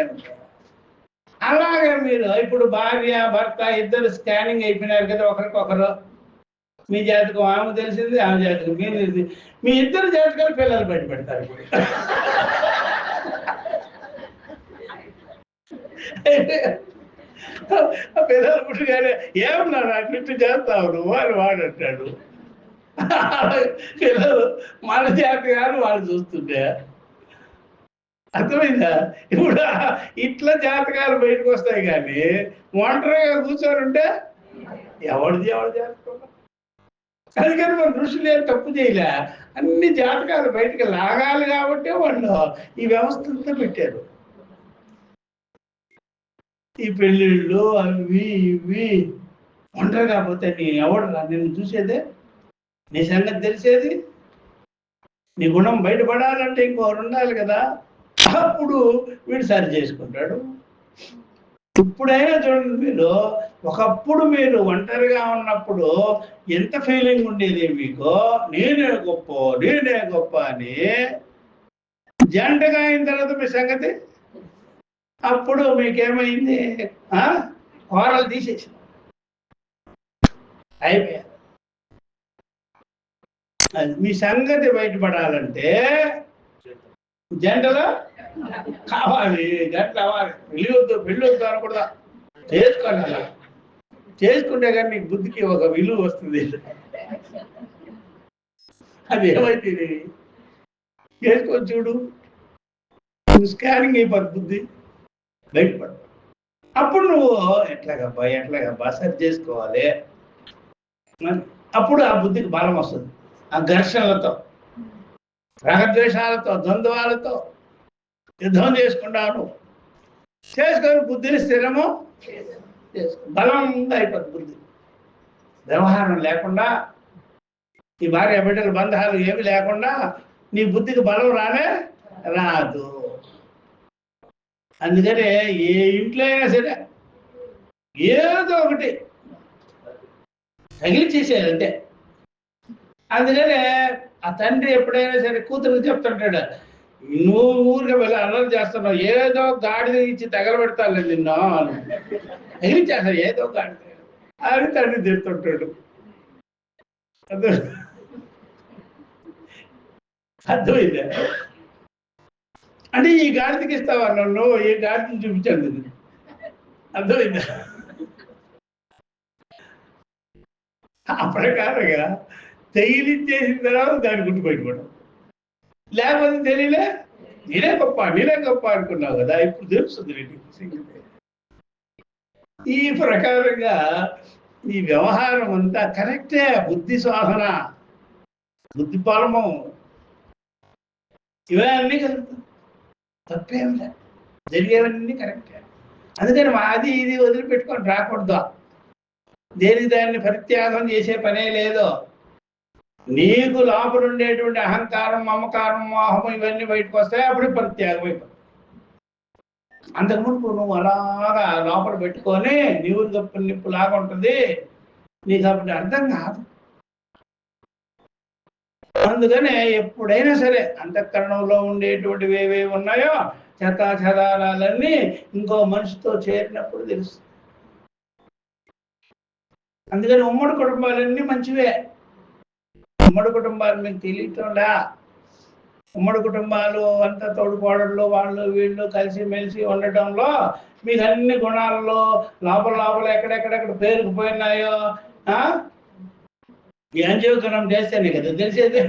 అలాగే మీరు ఇప్పుడు భార్య భర్త ఇద్దరు స్కానింగ్ అయిపోయినారు కదా ఒకరికొకరు. మీ జాతకం ఆమె తెలిసింది, ఆమె జాతకం మీరు తెలిసింది. మీ ఇద్దరు జాతకాలు పిల్లలు బయట పెడతారు. పిల్లలు పుట్టుగానే ఏమన్నా నాకు ఇట్టు చేస్తావు నువ్వు అని వాడు అంటాడు. పిల్లలు మన జాతకాలు వాళ్ళు చూస్తుంటే అర్థమైందా? ఇప్పుడు ఇట్లా జాతకాలు బయటకు వస్తాయి, కానీ ఒంటరిగా కూర్చొని ఉంటే ఎవరిది జాతకం. అందుకని మన ఋషులు ఏం తప్పు చేయలే, అన్ని జాతకాలు బయటకు లాగాలి కాబట్టి వాళ్ళు ఈ వ్యవస్థ అంతా పెట్టారు. ఈ పెళ్ళిళ్ళు అవి ఇవి ఒంటరి కాకపోతే నీ ఎవడు నిన్ను చూసేదే, నీ సంగతి తెలిసేది, నీ గుణం బయటపడాలంటే ఇంకోరు ఉండాలి కదా. అప్పుడు వీడు సరి చేసుకుంటాడు. ఇప్పుడైనా చూడండి, మీరు ఒకప్పుడు మీరు ఒంటరిగా ఉన్నప్పుడు ఎంత ఫీలింగ్ ఉండేది మీకు, నేనే గొప్ప అని. జంటగా అయిన తర్వాత మీ సంగతి అప్పుడు మీకేమైంది, కోరలు తీసేసి అయిపోయారు. అది మీ సంగతి బయటపడాలంటే జంటలో కావాలి, జంట అవ్వాలి. పెళ్ళొద్దు అనకూడదా, చేసుకోండి. అలా చేసుకుంటే కానీ నీకు బుద్ధికి ఒక విలువ వస్తుంది. అది ఏమైతే చేసుకొని చూడు, స్కానింగ్ అయిపోతుంది బుద్ధి, బయటపడు. అప్పుడు నువ్వు ఎట్లాగబ్బా సరి చేసుకోవాలి. అప్పుడు ఆ బుద్ధికి బలం వస్తుంది. ఆ ఘర్షణలతో, రాగద్వేషాలతో, ద్వంద్వాలతో యుద్ధం చేసుకుంటాను. చేసుకొని బుద్ధిని స్థిరము బలంగా అయిపోతుంది. బుద్ధి వ్యవహారం లేకుండా, ఈ భార్య బిడ్డల బంధాలు ఏమి లేకుండా నీ బుద్ధికి బలం రాదు. అందుకనే ఏ ఇంట్లో అయినా సరే ఏదో ఒకటి తగిలిచేసేయాలంటే. అందుకనే ఆ తండ్రి ఎప్పుడైనా సరే కూతురికి చెప్తుంటాడు, నువ్వు ఊరికే వెళ్ళి అల్లరి చేస్తున్నావు, ఏదో గాడిద ఇచ్చి తగలబెడతాను నిన్ను, తగిలిచ్చేస్తాడు ఏదో గాడిద అని తండ్రి చెప్తుంటాడు. అర్థమైందా? అంటే ఈ గాడిదకి ఇస్తావా నన్ను, ఈ గాడిదని చూపించాను. అర్థమైందా? ఆ ప్రకారంగా తగిలిచ్చేసిన తర్వాత దాన్ని గుర్తుపెట్టుకోవడం. లేకపోతే తెలియలే, నేనే గొప్ప అనుకున్నావు కదా, ఇప్పుడు తెలుస్తుంది. ఈ ప్రకారంగా ఈ వ్యవహారం అంతా కరెక్టే. బుద్ధి సాధన, బుద్ధి బలము, ఇవన్నీ కలుగుతుంది. తప్పేమి లేదు, జరిగేవన్నీ కరెక్టే. అందుకని అది ఇది వదిలిపెట్టుకొని రాకూడదు. దేనికి దాన్ని పరిత్యాగం చేసే పనే లేదు. నీకు లోపల ఉండేటువంటి అహంకారం, మమకారం, మోహం ఇవన్నీ బయటకు వస్తాయి, అప్పుడు పరిత్యాగం అయిపోతుంది. అంతకుముందు నువ్వు అలాగా లోపల పెట్టుకొని నీవు గొప్ప నిప్పులాగా ఉంటుంది నీకు, అప్పుడు అర్థం కాదు. అందుకనే ఎప్పుడైనా సరే అంతఃకరణంలో ఉండేటువంటివి ఏవేవి ఉన్నాయో చదాలన్నీ ఇంకో మనిషితో చేరినప్పుడు తెలుస్తుంది. అందుకని ఉమ్మడి కుటుంబాలన్నీ మంచివే. ఉమ్మడి కుటుంబాలు మీకు తెలియటంలా. ఉమ్మడి కుటుంబాలు అంతా తోడుకోవడంలో వాళ్ళు వీళ్ళు కలిసి మెలిసి ఉండటంలో మీకు అన్ని గుణాల్లో లోపల ఎక్కడెక్కడెక్కడ పేరుకుపోయినాయో యాంజియోగ్రామ్ చేస్తేనే కదా తెలిసేది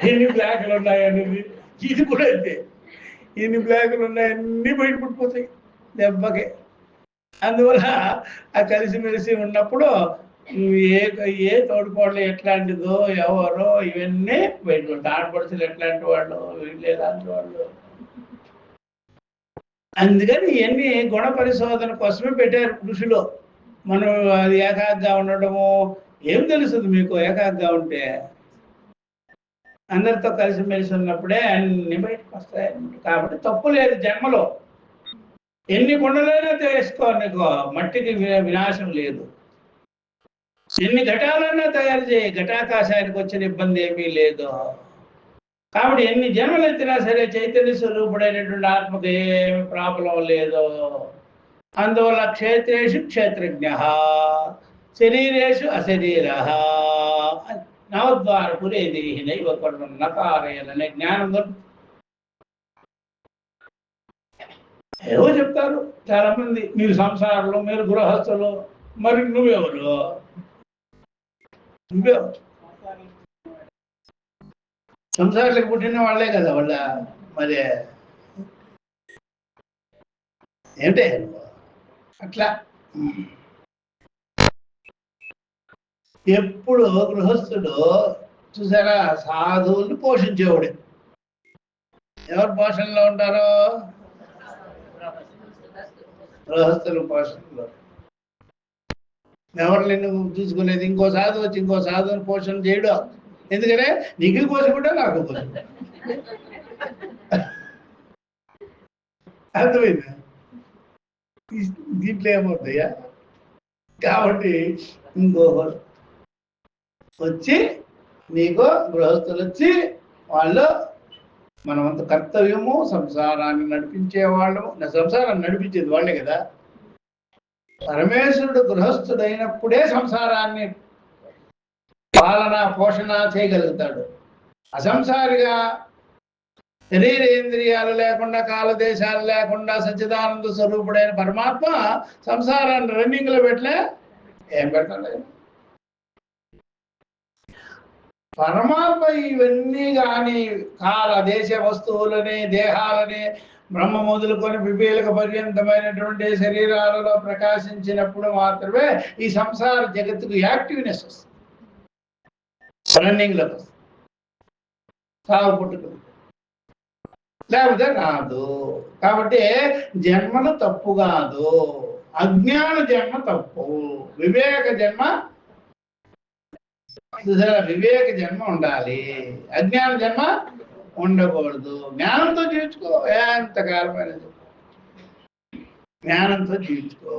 ఎన్ని బ్లాక్లు ఉన్నాయనేది. ఇది కూడా అంతే, ఎన్ని బ్లాక్లు ఉన్నాయన్నీ బయటపడిపోతాయి దెబ్బకి. అందువల్ల ఆ కలిసిమెలిసి ఉన్నప్పుడు ఏ తోడుకోళ్ళు ఎట్లాంటిదో ఎవరో ఇవన్నీ బయటపడతాయి. ఆడపడుచులు ఎట్లాంటి వాళ్ళు, వీళ్ళు ఎలాంటి వాళ్ళు. అందుకని ఇవన్నీ గుణ పరిశోధన కోసమే పెట్టారు ఋషులు. మనం అది ఏకాగ్గా ఉండడము ఏం తెలుస్తుంది మీకు? ఏకాగ్గా ఉంటే అందరితో కలిసిమెలిసి ఉన్నప్పుడే అన్ని బయటకు వస్తాయి. కాబట్టి తప్పు లేదు జన్మలో. ఎన్ని కుండలైనా చేసుకో, నీకు మట్టికి వినాశం లేదు. ఎన్ని ఘటాలన్నా తయారు చేయి, ఘటాకాశానికి వచ్చిన ఇబ్బంది ఏమీ లేదు. కాబట్టి ఎన్ని జన్మలు ఎత్తినా సరే చైతన్య స్వరూపుడైనటువంటి ఆత్మకు ఏమి ప్రాబ్లం లేదు. అందువల్ల క్షేత్రేషు క్షేత్రజ్ఞ, శరీరేషు అశరీర, నవద్వార పురేదేహినైవ కర్ణం నకారయననే జ్ఞానం దొరుకుతుంది. ఏవో చెప్తారు చాలా మంది, మీరు సంసారంలో, మీరు గృహస్థులు, మరి నువ్వెవరు? సంసారాలకు పుట్టిన వాళ్ళే కదా వాళ్ళ, మరి ఏంటే అట్లా. ఎప్పుడు గృహస్థుడు చూసారా సాధువుల్ని పోషించేవాడు. ఎవరు పోషణలో ఉంటారో? గృహస్థుల పోషణలో. ఎవరు నిన్ను చూసుకునేది? ఇంకో సాధువు వచ్చి ఇంకో సాధువుని పోషణ చేయడం. ఎందుకనే నీకు పోషకుంటే నాకు పోషణ. అర్థమైందా? దీంట్లో ఏమవుతాయా? కాబట్టి ఇంకొకరు వచ్చి నీకు గృహస్థులు వచ్చి వాళ్ళు మనమంత కర్తవ్యము సంసారాన్ని నడిపించే వాళ్ళము. సంసారాన్ని నడిపించేది వాళ్ళే కదా. పరమేశ్వరుడు గృహస్థుడైనప్పుడే సంసారాన్ని పాలన పోషణ చేయగలుగుతాడు. అసంసారిగా శరీరేంద్రియాలు లేకుండా కాలదేశాలు లేకుండా సచ్చిదానంద స్వరూపుడైన పరమాత్మ సంసారాన్ని రన్నింగ్ లో పెట్టలే. ఏం పెట్టలేదు. పరమాత్మ ఇవన్నీ కానీ కాల దేశ వస్తువులని దేహాలని బ్రహ్మ మొదలుకొని వివేక పర్యంతమైనటువంటి శరీరాలలో ప్రకాశించినప్పుడు మాత్రమే ఈ సంసార జగత్తుకు యాక్టివ్నెస్ వస్తుంది, రన్నింగ్ లో వస్తుంది. సాగు పుట్టుకుంది లేకపోతే రాదు. కాబట్టి జన్మలు తప్పు కాదు. అజ్ఞాన జన్మ తప్పు, వివేక జన్మ వివేక జన్మ ఉండాలి, అజ్ఞాన జన్మ ఉండకూడదు. జ్ఞానంతో జీవించుకో, ఎంతకాలమైనది జ్ఞానంతో జీవించుకో.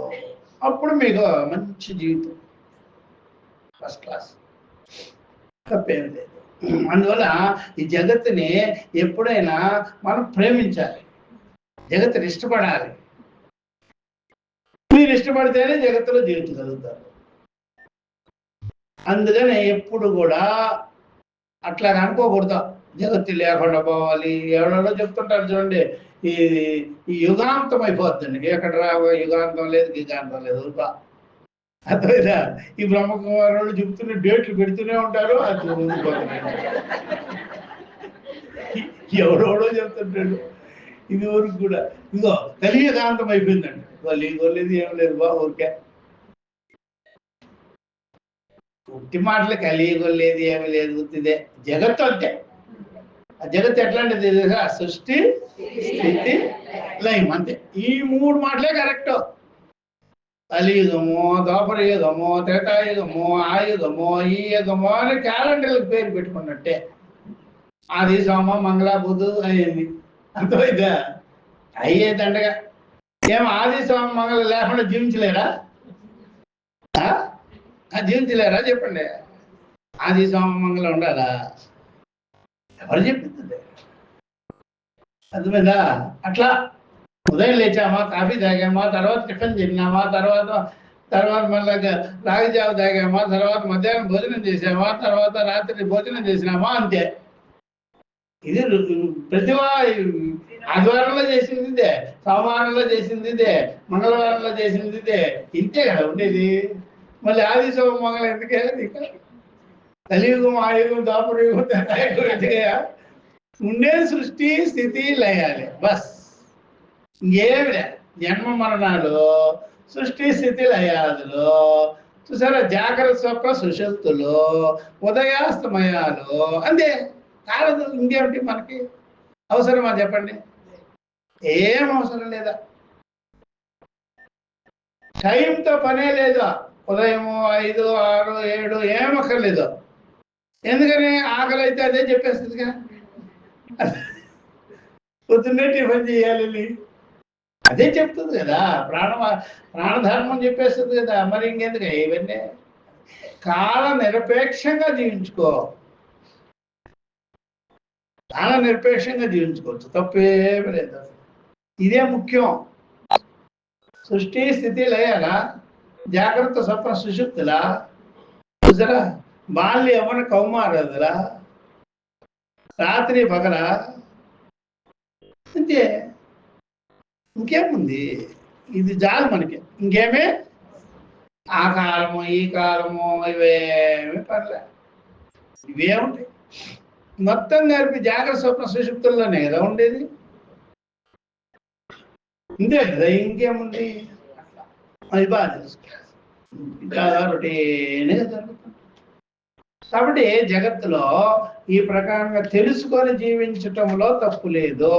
అప్పుడు మీకు మంచి జీవితం, ఫస్ట్ క్లాస్, తప్పేం లేదు. అందువల్ల ఈ జగత్తుని ఎప్పుడైనా మనం ప్రేమించాలి, జగత్తుని ఇష్టపడాలి. మీరు ఇష్టపడితేనే జగత్తులో జీవించగలుగుతారు. అందుకని ఎప్పుడు కూడా అట్లా అనుకోకూడదు, జగత్తు లేకుండా పోవాలి. ఎవరెవరో చెప్తుంటారు చూడండి, ఈ యుగాంతం అయిపోద్దండి. ఎక్కడ యుగాంతం లేదు, గిగాంతం లేదు. అర్థమైనా? ఈ బ్రహ్మకుమారులు చెప్తున్న డేట్లు పెడుతూనే ఉంటారు, అది ఎవడెవడో చెప్తుంటాడు. ఇది వరకు కూడా ఇదిగో కలియుగాంతం అయిపోయిందండి. వాళ్ళు ఇవ్వలేదు, ఏం లేదు బా, ఊరికే ఉట్టి మాటలు. కలియుగలేదు, ఏమి లేదు, ఉత్తిదే. జగత్తు అంతే. ఆ జగత్తు ఎట్లాంటిది? సృష్టి, స్థితి, లయం, అంతే. ఈ మూడు మాటలే కరెక్ట్. కలియుగము, ద్వాపర యుగము, త్రేతాయుగము, ఆయుగము, ఈ యుగము అని క్యాలెండర్లకు పేరు పెట్టుకున్నట్టే. ఆది సోమ మంగళ బుధు అయ్యింది. అర్థమైందా? అయ్యేదండగా. ఏం ఆది సోమ మంగళ లేకుండా జీవించలేరా? జీవించలేరా చెప్పండి. ఆది సోమ మంగళం ఉండాలా? ఎవరు చెప్పింది? అర్థమైందా? అట్లా ఉదయం లేచామా, కాఫీ తాగామా, తర్వాత టిఫిన్ తిన్నామా, తర్వాత మళ్ళీ రాగిజావ తాగామా, తర్వాత మధ్యాహ్నం భోజనం చేసామా, తర్వాత రాత్రి భోజనం చేసినామా, అంతే. ఇది ప్రతి ఆదివారంలో చేసింది ఇదే, సోమవారంలో చేసింది ఇదే, మంగళవారంలో చేసింది ఇదే. ఇంతే కదా ఉండేది. మళ్ళీ ఆది సోమ మంగళం ఎందుకే? కలియుగం, ఆయుగం, ద్వాపర యుగం ఎందుకయ్యా? ఉండేది సృష్టి, స్థితి, లయాలి, బస్. ఇంకేమి లే. జన్మ మరణాలు, సృష్టి, స్థితి, లయాదులు చూసారా? జాగ్రత్త స్వప్న సుషుప్తులు, ఉదయాస్తమయాలు, అంతే. కాలదు. ఇంకేమిటి మనకి అవసరమా చెప్పండి? ఏం అవసరం లేదా. టైంతో పనే లేదు. ఉదయము 5, 6, 7 ఏమక్కర్లేదు. ఎందుకని? ఆకలి అయితే అదే చెప్పేస్తుందిగా. పొద్దున్నే టిఫిన్ చేయాలి, అదే చెప్తుంది కదా. ప్రాణధర్మం చెప్పేస్తుంది కదా. మరి ఇంకెందుకు ఇవన్నీ? కాల నిరపేక్షంగా జీవించుకో, కాల నిరపేక్షంగా జీవించుకోవచ్చు, తప్పేమి లేదు. ఇదే ముఖ్యం. సృష్టి, స్థితి, లయాలా, జాగ్రత్త స్వప్న సుషుప్తులా, చూసారా? బాల్య యవ్వన కౌమారదులా, రాత్రి పగల, అంతే. ఇంకేముంది? ఇది చాలు మనకి. ఇంకేమే ఆ కాలము, ఈ కాలము, ఇవేమి పర్లే. ఇవే ఉంటాయి. మొత్తం కలిపి జాగ్రత్త స్వప్న సుషుప్తుల్లోనే కదా ఉండేది. ఇంతే కదా, ఇంకేముంది? అది బాగా తెలుసు. ఇంకా రొటీన్గా జరుగుతుంది. కాబట్టి జగత్తులో ఈ ప్రకారంగా తెలుసుకొని జీవించటంలో తప్పు లేదు.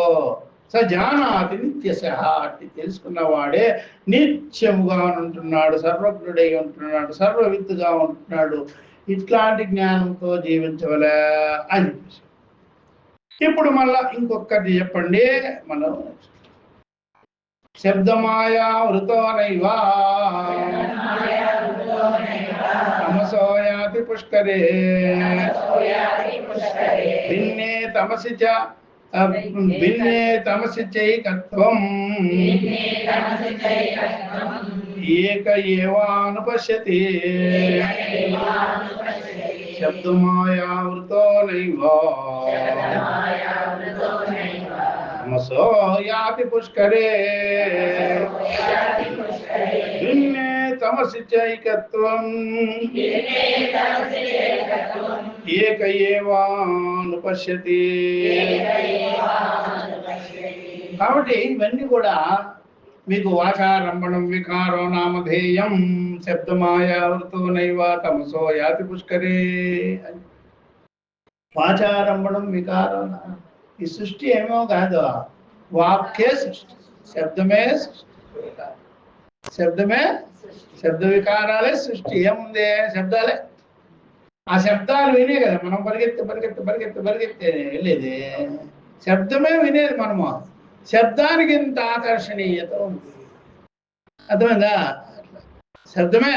సజానాతి నిత్యశ, అట్టి తెలుసుకున్నవాడే నిత్యముగా ఉంటున్నాడు, సర్వజ్ఞుడై ఉంటున్నాడు, సర్వవిత్తుగా ఉంటున్నాడు. ఇట్లాంటి జ్ఞానంతో జీవించవలే అని. ఇప్పుడు మళ్ళా ఇంకొకటి చెప్పండి. మనం శబ్దమాయా వృతోనైవా తమసోయాతి పుష్కరే భిన్నే తమసి చ భిన్నే తమసి చైకత్వం ఏక ఏవానుపశ్యతి శబ్దమాయా వృతోనైవా తమసో యాతి పుష్కరే భిన్నే తమసి చైకత్వం ఏక ఏవానుపశ్యతి. కాబట్టి ఇవన్నీ కూడా మీకు వాచారంభణం వికారో నామధేయం శబ్దమాయావృతోనైవ తమసో యాతి పుష్కరే. వాచారంభణం వికారో, ఈ సృష్టి ఏమో కాదు, వాక్యే సృష్టి, శబ్దమే సృష్టి, శబ్దమే శబ్ద వికారాలే సృష్టి. ఏముంది? శబ్దాలే. ఆ శబ్దాలు వినే కదా మనం పరిగెత్తి పరిగెత్తి పరిగెత్తి పరిగెత్తి వెళ్ళేది. శబ్దమే వినేది మనము. శబ్దానికి ఇంత ఆకర్షణీయత ఉంది. అర్థమైందా? శబ్దమే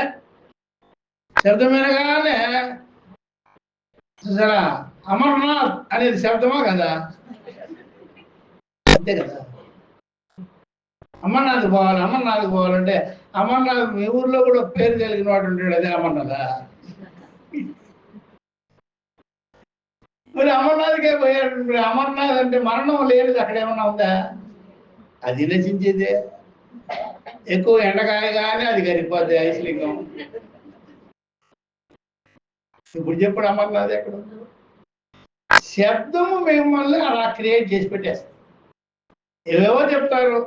శబ్దమేనగానే చూసారా, అమర్నాథ్ అనేది శబ్దమా కదా? అంతే కదా. అమర్నాథ్ పోవాలంటే అమర్నాథ్ మీ ఊర్లో కూడా పేరు కలిగిన వాడు ఉంటాడు, అదే అమర్నాథ. మరి అమర్నాథ్కే పోయాడు. అమర్నాథ్ అంటే మరణం లేదు, అక్కడ ఏమన్నా ఉందా? అది నశించేదే. ఎక్కువ ఎండకాయ కానీ అది కరిగిపోద్ది ఐశ్లింగం. ఇప్పుడు చెప్పడు అమర్నాథ్ ఎక్కడ? శబ్దము మిమ్మల్ని అలా క్రియేట్ చేసి పెట్టేస్తాం. ఏవేవో చెప్తారు,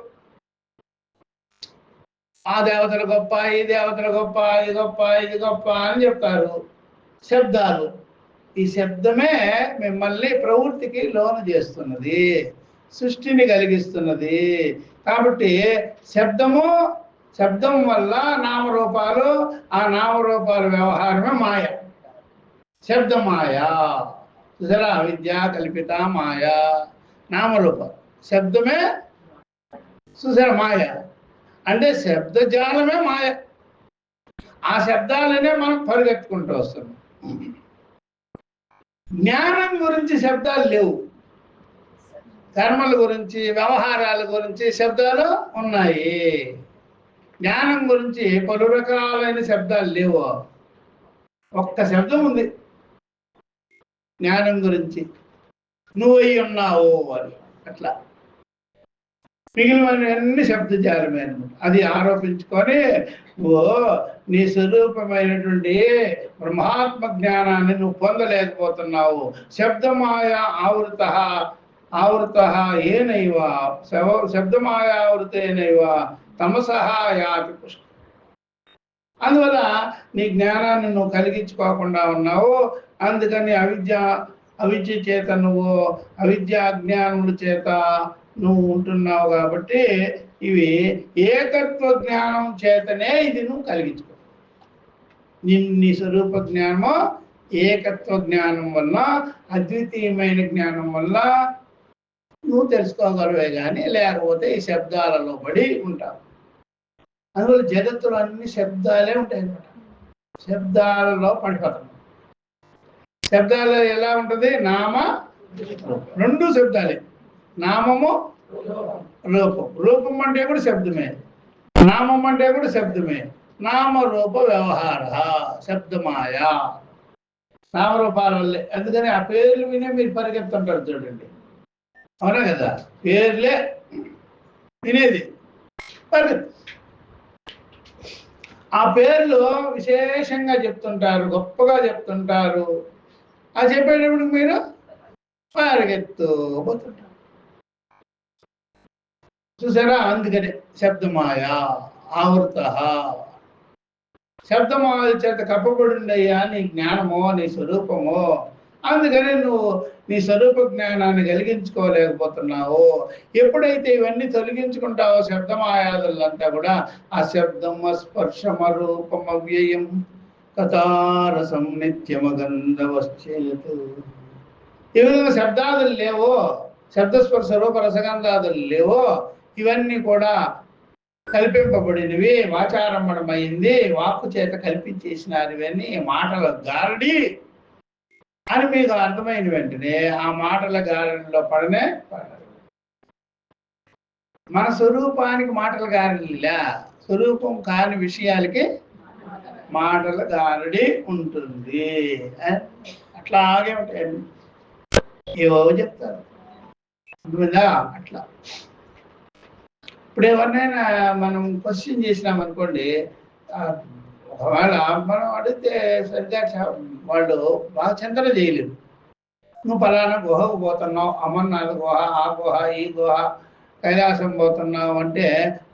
ఆ దేవతలు గొప్ప, ఈ దేవతలు గొప్ప, ఇది గొప్ప, ఇది గొప్ప అని చెప్తారు. శబ్దాలు, ఈ శబ్దమే మిమ్మల్ని ప్రవృత్తికి లోను చేస్తున్నది, సృష్టిని కలిగిస్తున్నది. కాబట్టి శబ్దం వల్ల నామరూపాలు, ఆ నామరూపాల వ్యవహారమే మాయ, శబ్దమాయ. చూసారా, అవిద్య కల్పిత మాయ, నామరూపాలు. శబ్దమే చూసారా మాయ అంటే శబ్దజాలమే మాయ. ఆ శబ్దాలనే మనం పరిగెత్తుకుంటూ వస్తున్నాం. జ్ఞానం గురించి శబ్దాలు లేవు, కర్మల గురించి వ్యవహారాల గురించి శబ్దాలు ఉన్నాయి. జ్ఞానం గురించి పలు రకాలైన శబ్దాలు లేవు. ఒక్క శబ్దం ఉంది జ్ఞానం గురించి, నువ్వై ఉన్నావు అని. అట్లా మిగిలినవన్నీ శబ్దజాలమే అనమాట. అది ఆరోపించుకొని నీ స్వరూపమైనటువంటి బ్రహ్మాత్మ జ్ఞానాన్ని నువ్వు పొందలేకపోతున్నావు. శబ్దమాయ ఆవృత ఏనైవ శబ్దమాయావృతేనైవ తమసహ యాతి పుష్కరం. అందువల్ల నీ జ్ఞానాన్ని నువ్వు కలిగించుకోకుండా ఉన్నావు. అందుకని అవిద్య చేత నువ్వు అవిద్యాజ్ఞానముల చేత నువ్వు ఉంటున్నావు. కాబట్టి ఇవి ఏకత్వ జ్ఞానం చేతనే ఇది నువ్వు కలిగించుకో. నీ స్వరూప జ్ఞానము ఏకత్వ జ్ఞానం వల్ల, అద్వితీయమైన జ్ఞానం వల్ల నువ్వు తెలుసుకోగలవే కానీ లేకపోతే ఈ శబ్దాలలో పడి ఉంటావు. అందువల్ల జగత్తులో అన్ని శబ్దాలే ఉంటాయి అన్నమాట. శబ్దాలలో పడిపోతాం. శబ్దాలు ఎలా ఉంటుంది? నామ రెండు శబ్దాలే, నామము రూపం. రూపం అంటే కూడా శబ్దమే, నామం అంటే కూడా శబ్దమే. నామరూప వ్యవహార శబ్దమాయ, నామరూపాల వల్లే. అందుకని ఆ పేర్లు వినే మీరు పరిగెత్తుంటారు చూడండి, అవునా కదా? పేర్లే వినేది పరిగెత్తు. ఆ పేర్లు విశేషంగా చెప్తుంటారు, గొప్పగా చెప్తుంటారు. అది చెప్పేటప్పుడు మీరు పరిగెత్తు పోతుంటారు. చూసారా? అందుకని శబ్దమాయ ఆవృత శబ్దమాల చేత కప్పబడిందయ్యా నీ జ్ఞానమో నీ స్వరూపమో. అందుకని నువ్వు నీ స్వరూప జ్ఞానాన్ని కలిగించుకోలేకపోతున్నావు. ఎప్పుడైతే ఇవన్నీ తొలగించుకుంటావో శబ్దమాయాదులంతా కూడా ఆ శబ్దమ స్పర్శమ రూపమ వ్యయం కథారసం నిత్యమగంధవశ్చేతు. ఈ విధంగా శబ్దాదులు లేవో, శబ్దస్పర్శ రూప రసగంధాదులు లేవో, ఇవన్నీ కూడా కల్పింపబడినవి, వాచారంభణమైంది, వాక్కు చేత కల్పించేసినారు, ఇవన్నీ మాటల గారడి అని మీకు అర్థమైన వెంటనే ఆ మాటల గారడిలో పడనే పడరు. మన స్వరూపానికి మాటల గారడిలా, స్వరూపం కాని విషయాలకి మాటల గారడి ఉంటుంది. అట్లాగే ఉంటాయండి, ఏవో చెప్తారు అట్లా. ఇప్పుడు ఎవరినైనా మనం క్వశ్చన్ చేసినాం అనుకోండి, ఒకవేళ మనం అడిగితే సరిగ్గా వాళ్ళు బాగా చింతన చేయలేరు. నువ్వు పలానా గుహకు పోతున్నావు, అమర్నాథ్ గుహ, ఆ గుహ, ఈ గుహ, కైలాసం పోతున్నావు అంటే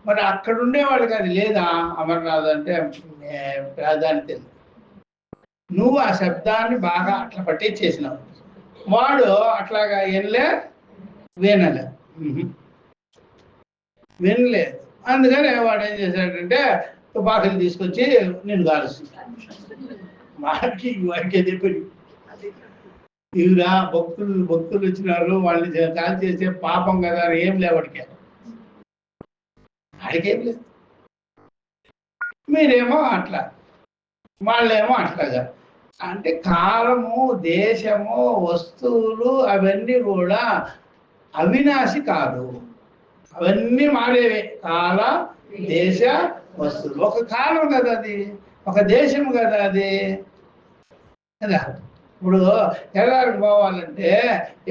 మరి అక్కడ ఉండేవాళ్ళకి అది లేదా? అమర్నాథ్ అంటే ప్రాధాన్యత తెలియదు. నువ్వు ఆ శబ్దాన్ని బాగా అట్లా పట్టించేసినావు, వాడు అట్లాగా వినలే, వినలేదు. అందుకని వాడు ఏం చేశాడంటే తుపాకులు తీసుకొచ్చి నేను కాలుస్తున్నాను. వాడికి అదే పని. ఇవిరా భక్తులు వచ్చినారు, వాళ్ళని కాల్ చేసే పాపం కదా, ఏం లేవాడికి, ఆడికేం లేదు. మీరేమో అట్లా, వాళ్ళేమో అట్లాగా. అంటే కాలము, దేశము, వస్తువులు అవన్నీ కూడా అవినాశి కాదు, అవన్నీ మారేవే. కాల, దేశ, వస్తువులు. ఒక కాలం కదా అది, ఒక దేశం కదా అది కదా. ఇప్పుడు తెల్లారికి పోవాలంటే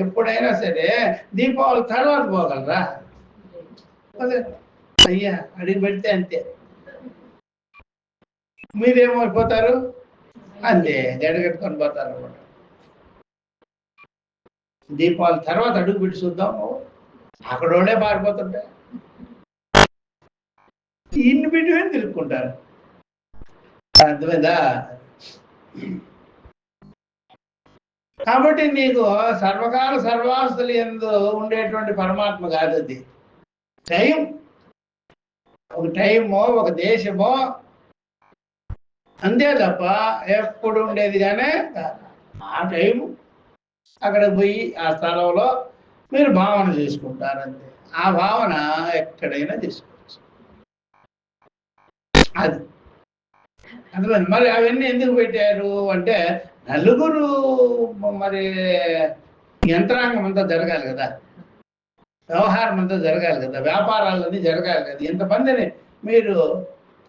ఎప్పుడైనా సరే దీపావళి తర్వాత పోగలరా? అయ్యా అడిగి పెడితే అంతే. మీరేమైపోతారు అంతే, జడగట్టుకొని పోతారు అన్నమాట. దీపావళి తర్వాత అడుగు పెట్టి చూద్దాము, అక్కడోడే పారిపోతుంటే ఇన్ని బిడ్డ తిరుక్కుంటారు. అర్థమైందా? కాబట్టి నీకు సర్వకాల సర్వాస్తులు ఎందు ఉండేటువంటి పరమాత్మ కాదు అది. టైం, ఒక టైమో ఒక దేశమో అంతే తప్ప ఎప్పుడు ఉండేది కానీ ఆ టైము అక్కడ పోయి ఆ స్థలంలో మీరు భావన చేసుకుంటారంతే. ఆ భావన ఎక్కడైనా చేసుకోవచ్చు. అది అందుకని మరి అవన్నీ ఎందుకు పెట్టారు అంటే నలుగురు మరి యంత్రాంగం అంతా జరగాలి కదా, వ్యవహారం అంతా జరగాలి కదా, వ్యాపారాలన్నీ జరగాలి కదా, ఇంతమందిని మీరు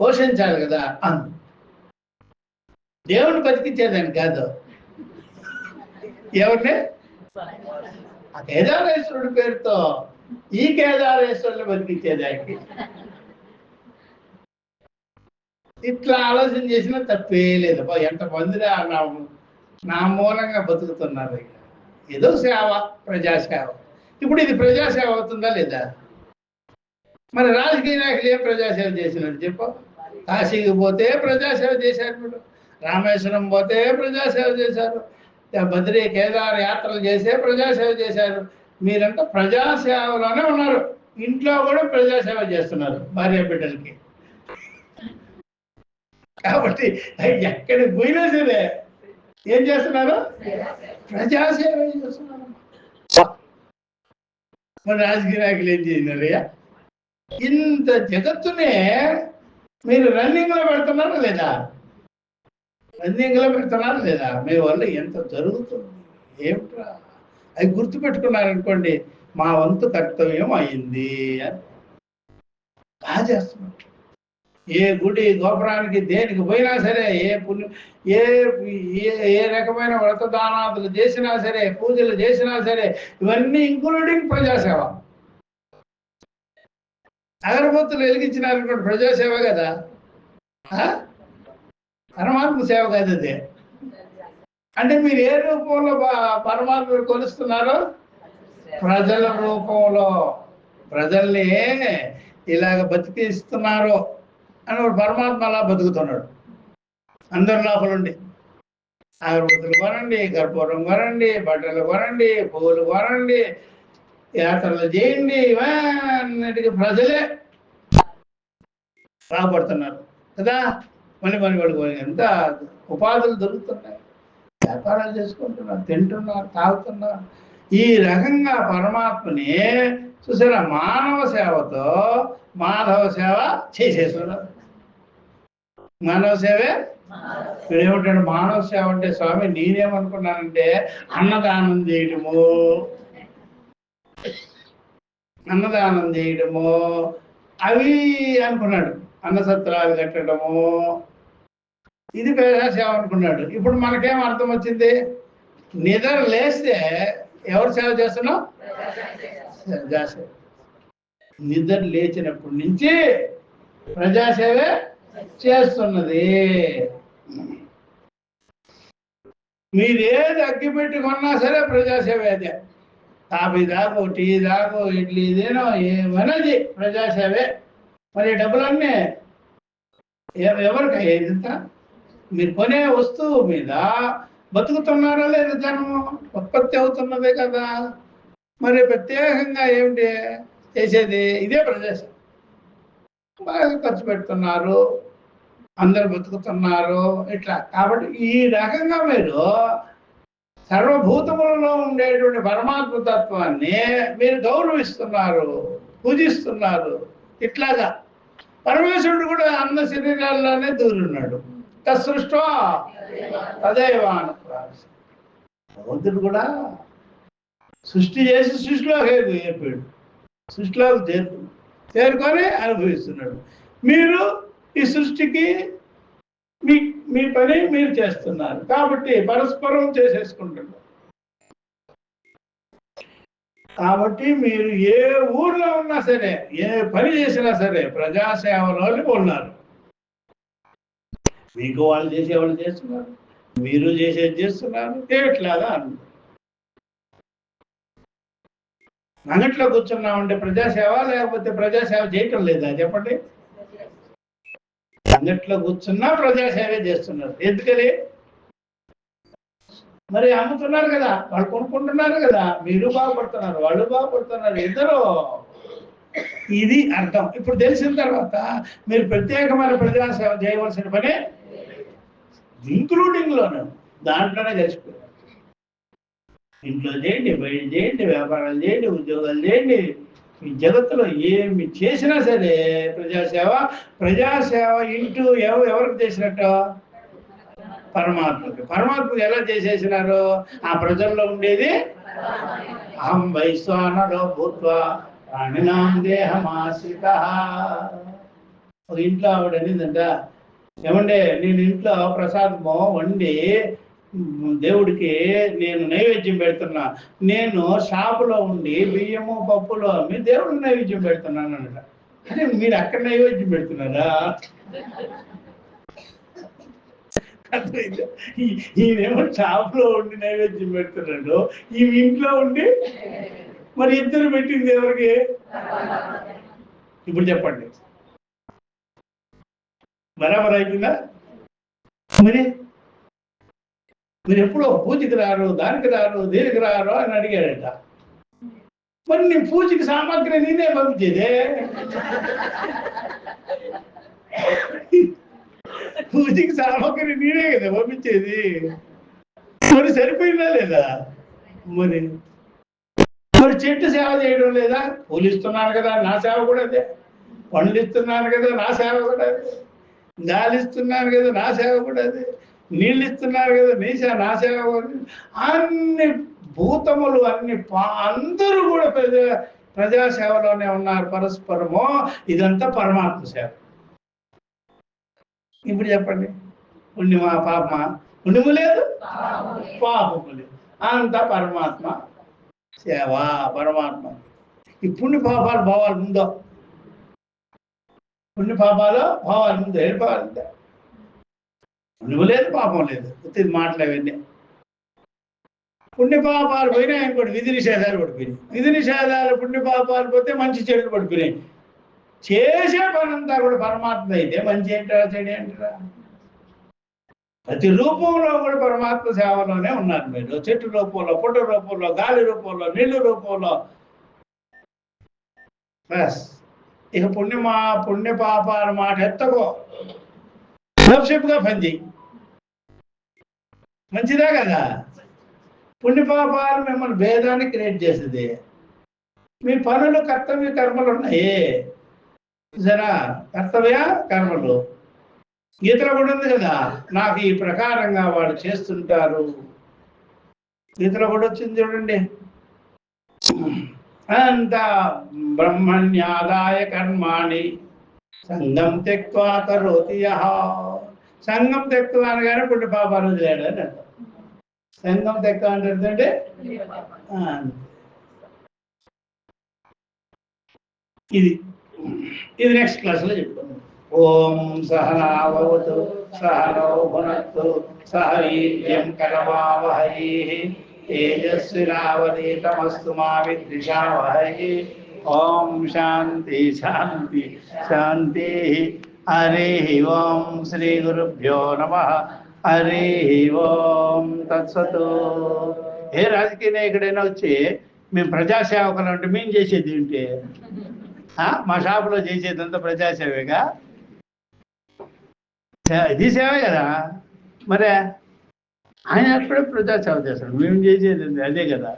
పోషించాలి కదా. దేవుని బతికించేదాన్ని కాదు, ఎవరిని? ఆ కేదారేశ్వరుడి పేరుతో ఈ కేదారేశ్వరుని బతికించేదానికి. ఇట్లా ఆలోచన చేసినా తప్పే లేదు. ఎంతమంది నా మూలంగా బతుకుతున్నారు. ఏదో సేవ, ప్రజాసేవ. ఇప్పుడు ఇది ప్రజాసేవ అవుతుందా లేదా? మరి రాజకీయ నాయకులు ఏం ప్రజాసేవ చేసినట్టు చెప్పు. కాశీకి పోతే ప్రజాసేవ చేశారు, మీరు రామేశ్వరం పోతే ప్రజాసేవ చేశారు, బద్రీ కేదార్ యాత్రలు చేసే ప్రజాసేవ చేశారు. మీరంతా ప్రజాసేవలోనే ఉన్నారు. ఇంట్లో కూడా ప్రజాసేవ చేస్తున్నారు భార్య బిడ్డలకి. కాబట్టి ఎక్కడికి పోయినా సరే ఏం చేస్తున్నారు? ప్రజాసేవ చేస్తున్నారు. మన రాజకీయ నాయకులు ఏం చేసినారయ్యా? ఇంత జగత్తునే మీరు రన్నింగ్ లో పెడుతున్నారా లేదా? రన్నింగ్ లో పెడుతున్నారా లేదా? మీ వల్ల ఎంత జరుగుతుంది ఏమిట్రా అది గుర్తుపెట్టుకున్నారనుకోండి, మా వంతు కర్తవ్యం అయింది అని బాగా చేస్తున్నారు. ఏ గుడి గోపురానికి దేనికి పోయినా సరే, ఏ పుణ్యం, ఏ రకమైన వ్రతదానాదులు చేసినా సరే, పూజలు చేసినా సరే, ఇవన్నీ ఇంక్లూడింగ్ ప్రజాసేవ. అగరబత్తులు వెలిగించినారనుకోండి, ప్రజాసేవ కదా, పరమాత్మ సేవ కాదు అది. అంటే మీరు ఏ రూపంలో పరమాత్మను కొలుస్తున్నారో? ప్రజల రూపంలో. ప్రజల్ని ఇలాగ బతికిస్తున్నారు అని పరమాత్మ అలా బతుకుతున్నాడు. అందరి లోపల ఉండి అగరబత్తులు కొనండి, కర్పూరం కొనండి, బట్టలు కొనండి, పువ్వులు కొనండి, యాత్రలు చేయండి, ఇవన్నిటికీ ప్రజలే బాగుపడుతున్నారు కదా. మళ్ళీ వాళ్ళు ఎంత ఉపాధులు దొరుకుతున్నాయి, వ్యాపారాలు చేసుకుంటున్నారు, తింటున్నారు, తాగుతున్నారు. ఈ రకంగా పరమాత్మని చూసారా మానవ సేవతో మాధవ సేవ చేసేస్తున్నారు. మానవ సేవే ఇక్కడ ఏమంటాడు, మానవ సేవ అంటే స్వామి నేనేమనుకున్నానంటే అన్నదానం చేయడము, అన్నదానం చేయడము అవి అనుకున్నాడు, అన్నసత్రాలు కట్టడము, ఇది ప్రజాసేవ అనుకున్నాడు. ఇప్పుడు మనకేం అర్థం వచ్చింది, నిద్ర లేస్తే ఎవరు సేవ చేస్తున్నాం, ప్రజాసేవ. నిద్ర లేచినప్పటి నుంచి ప్రజాసేవే చేస్తున్నది. మీరు ఏది అగ్గి పెట్టుకున్నా సరే ప్రజాసేవ అదే. కాఫీ దాగో, టీ దాగో, ఇడ్లీ ఇదేనో ఏమన్నది ప్రజాసేవే. మరి డబ్బులన్నీ ఎవరికి అయ్యేది? మీరు కొనే వస్తువు మీద బతుకుతున్నారా లేదా జనము? ఉత్పత్తి అవుతున్నదే కదా. మరి ప్రత్యేకంగా ఏమిటి చేసేది? ఇదే ప్రజాసేవ. బాగా ఖర్చు పెడుతున్నారు, అందరు బతుకుతున్నారు ఇట్లా. కాబట్టి ఈ రకంగా మీరు సర్వభూతములలో ఉండేటువంటి పరమాత్మ తత్వాన్ని మీరు గౌరవిస్తున్నారు, పూజిస్తున్నారు. ఇట్లాగా పరమేశ్వరుడు కూడా అన్న శరీరాల్లోనే దూరున్నాడు. తసృష్టో తదేవాను. భగవంతుడు కూడా సృష్టి చేసి సృష్టిలోకి ఏర్పాడు, సృష్టిలోకి చేరుకొని అనుభవిస్తున్నాడు. మీరు ఈ సృష్టికి మీ పని మీరు చేస్తున్నారు కాబట్టి పరస్పరం చేసేసుకుంటున్నారు. కాబట్టి మీరు ఏ ఊర్లో ఉన్నా సరే, ఏ పని చేసినా సరే ప్రజాసేవలోనే ఉన్నారు. మీకు వాళ్ళు చేసేవాళ్ళు చేస్తున్నారు, మీరు చేసేది చేస్తున్నారు. ఎట్లాగా అన్నారు, అంగట్లో కూర్చున్నామంటే ప్రజాసేవ, లేకపోతే ప్రజాసేవ చేయటం లేదా చెప్పండి? అంగట్లో కూర్చున్నా ప్రజాసేవ చేస్తున్నారు. ఎందుకని? మరి అమ్ముతున్నారు కదా, వాళ్ళు కొనుక్కుంటున్నారు కదా, మీరు బాగుపడుతున్నారు, వాళ్ళు బాగుపడుతున్నారు, ఇద్దరు. ఇది అర్థం. ఇప్పుడు తెలిసిన తర్వాత మీరు ప్రత్యేకమైన ప్రజాసేవ చేయవలసిన పని ఇంక్లూడింగ్ లోనే దాంట్లోనే కలిసిపోయారు. ఇంట్లో చేయండి, బయట చేయండి, వ్యాపారాలు చేయండి, ఉద్యోగాలు చేయండి, ఈ జగత్తులో ఏమి చేసినా సరే ప్రజాసేవ. ప్రజాసేవ ఇంటూ ఎవరికి చేసినట్టు? పరమాత్మకి. పరమాత్మకి ఎలా చేసేసినారు? ఆ ప్రజల్లో ఉండేది అహం వైశ్వానరో భూత్వా ప్రాణినాం దేహమాశ్రిత. ఒక ఇంట్లో ఆవిడ అనిందంట, ఏమంటే నేను ఇంట్లో ప్రసాదము వండి దేవుడికి నేను నైవేద్యం పెడుతున్నా, నేను షాపులో ఉండి బియ్యము పప్పులు అమ్మి దేవుడికి నైవేద్యం పెడుతున్నాను అనట. అంటే మీరు అక్కడ నైవేద్యం పెడుతున్నారా? ఈయనేమో షాపులో ఉండి నైవేద్యం పెడుతున్నాడు, ఈ ఇంట్లో ఉండి. మరి ఇద్దరు పెట్టింది ఎవరికి? ఇప్పుడు చెప్పండి, బరాబర్ అయిపోయిందా? మరి మీరు ఎప్పుడో పూజకి రారు, దానికి రారు, దేనికి రారు అని అడిగాడట. మరి నీ పూజకి సామాగ్రి నేనే పంపించేదే. పూజకి సామాగ్రి నేనే కదా పంపించేది. మరి సరిపోయిందా లేదా? మరి మరి చెట్టు సేవ చేయడం లేదా? పూలు ఇస్తున్నాను కదా, నా సేవ కూడా అదే. పండ్లు ఇస్తున్నాను కదా, నా సేవ కూడా అదే. గాలి ఇస్తున్నాను కదా, నా సేవ కూడా అదే. నీళ్ళు ఇస్తున్నారు కదా, నా సేవ కూడా. అన్ని భూతములు అన్ని అందరూ కూడా ప్రజాసేవలోనే ఉన్నారు పరస్పరము. ఇదంతా పరమాత్మ సేవ. ఇప్పుడు చెప్పండి, పుణ్యమా పాపమా? పుణ్యము లేదు, పాపము లేదు, అంతా పరమాత్మ సేవ. పరమాత్మ ఈ పుణ్య పాపాలు భావాలు ముందో, పుణ్య పాపాలు భావాలు ముందు వెళ్ళిపోవాలి. పుణ్యము లేదు, పాపం లేదు, ఇది మాటలేవన్నీ. పుణ్య పాపాలు పోయినాయి అనుకోండి, విధి నిషేధాలు పడిపోయినాయి. విధి నిషేధాలు పుణ్య పాపాలు పోతే మంచి చెడులు పడిపోయినాయి. చేసే పనంతా కూడా పరమాత్మ అయితే మంచి ఏంటరా చెడు ఏంటరా? ప్రతి రూపంలో కూడా పరమాత్మ సేవలోనే ఉన్నారు మీరు. చెట్టు రూపంలో, పుట్ట రూపంలో, గాలి రూపంలో, నీళ్లు రూపంలో. బస్ ఇక పుణ్య పాపాల మాట ఎత్తకో, గా పనిచేయి. మంచిదే కదా. పుణ్యపాపాలు మిమ్మల్ని భేదాన్ని క్రియేట్ చేసేది. మీ పనులు కర్తవ్య కర్మలు ఉన్నాయి జరా, కర్తవ్య కర్మలు. గీతలో కూడా ఉంది కదా, నాకు ఈ ప్రకారంగా వాళ్ళు చేస్తుంటారు. గీతలో కూడా వచ్చింది చూడండి. అంత బ్రహ్మణ్యాదాయ కర్మాణి సంగం తెక్వా కరోతి యః. సంగం తెక్వ అనగానే పుణ్య పాపాలు వదిలేడు అని అంటాం. సంగం తెక్వ అంటే ఇది నెక్స్ట్ క్లాస్లో చెప్పుకుందాం. ఓం సహనావతు సహనౌ భునక్తు సహ వీర్యం కరవావహై తేజస్వినావధీతమస్తు మా విద్విషావహై. ఓం శాంతి శాంతి శాంతి. హరి ఓం శ్రీ గురుభ్యో నమః. హరి ఓం తత్సతు. ఏ రాజకీయ నాయకుడైనా వచ్చి మేము ప్రజాసేవకులు అంటే మేము చేసేది ఏంటి? మా షాపులో చేసేదంతా ప్రజాసేవేగా, ఇది సేవే కదా. మరే ఆయన అప్పుడే ప్రజాసేవ చేస్తాడు, మేము చేసేది అదే కదా.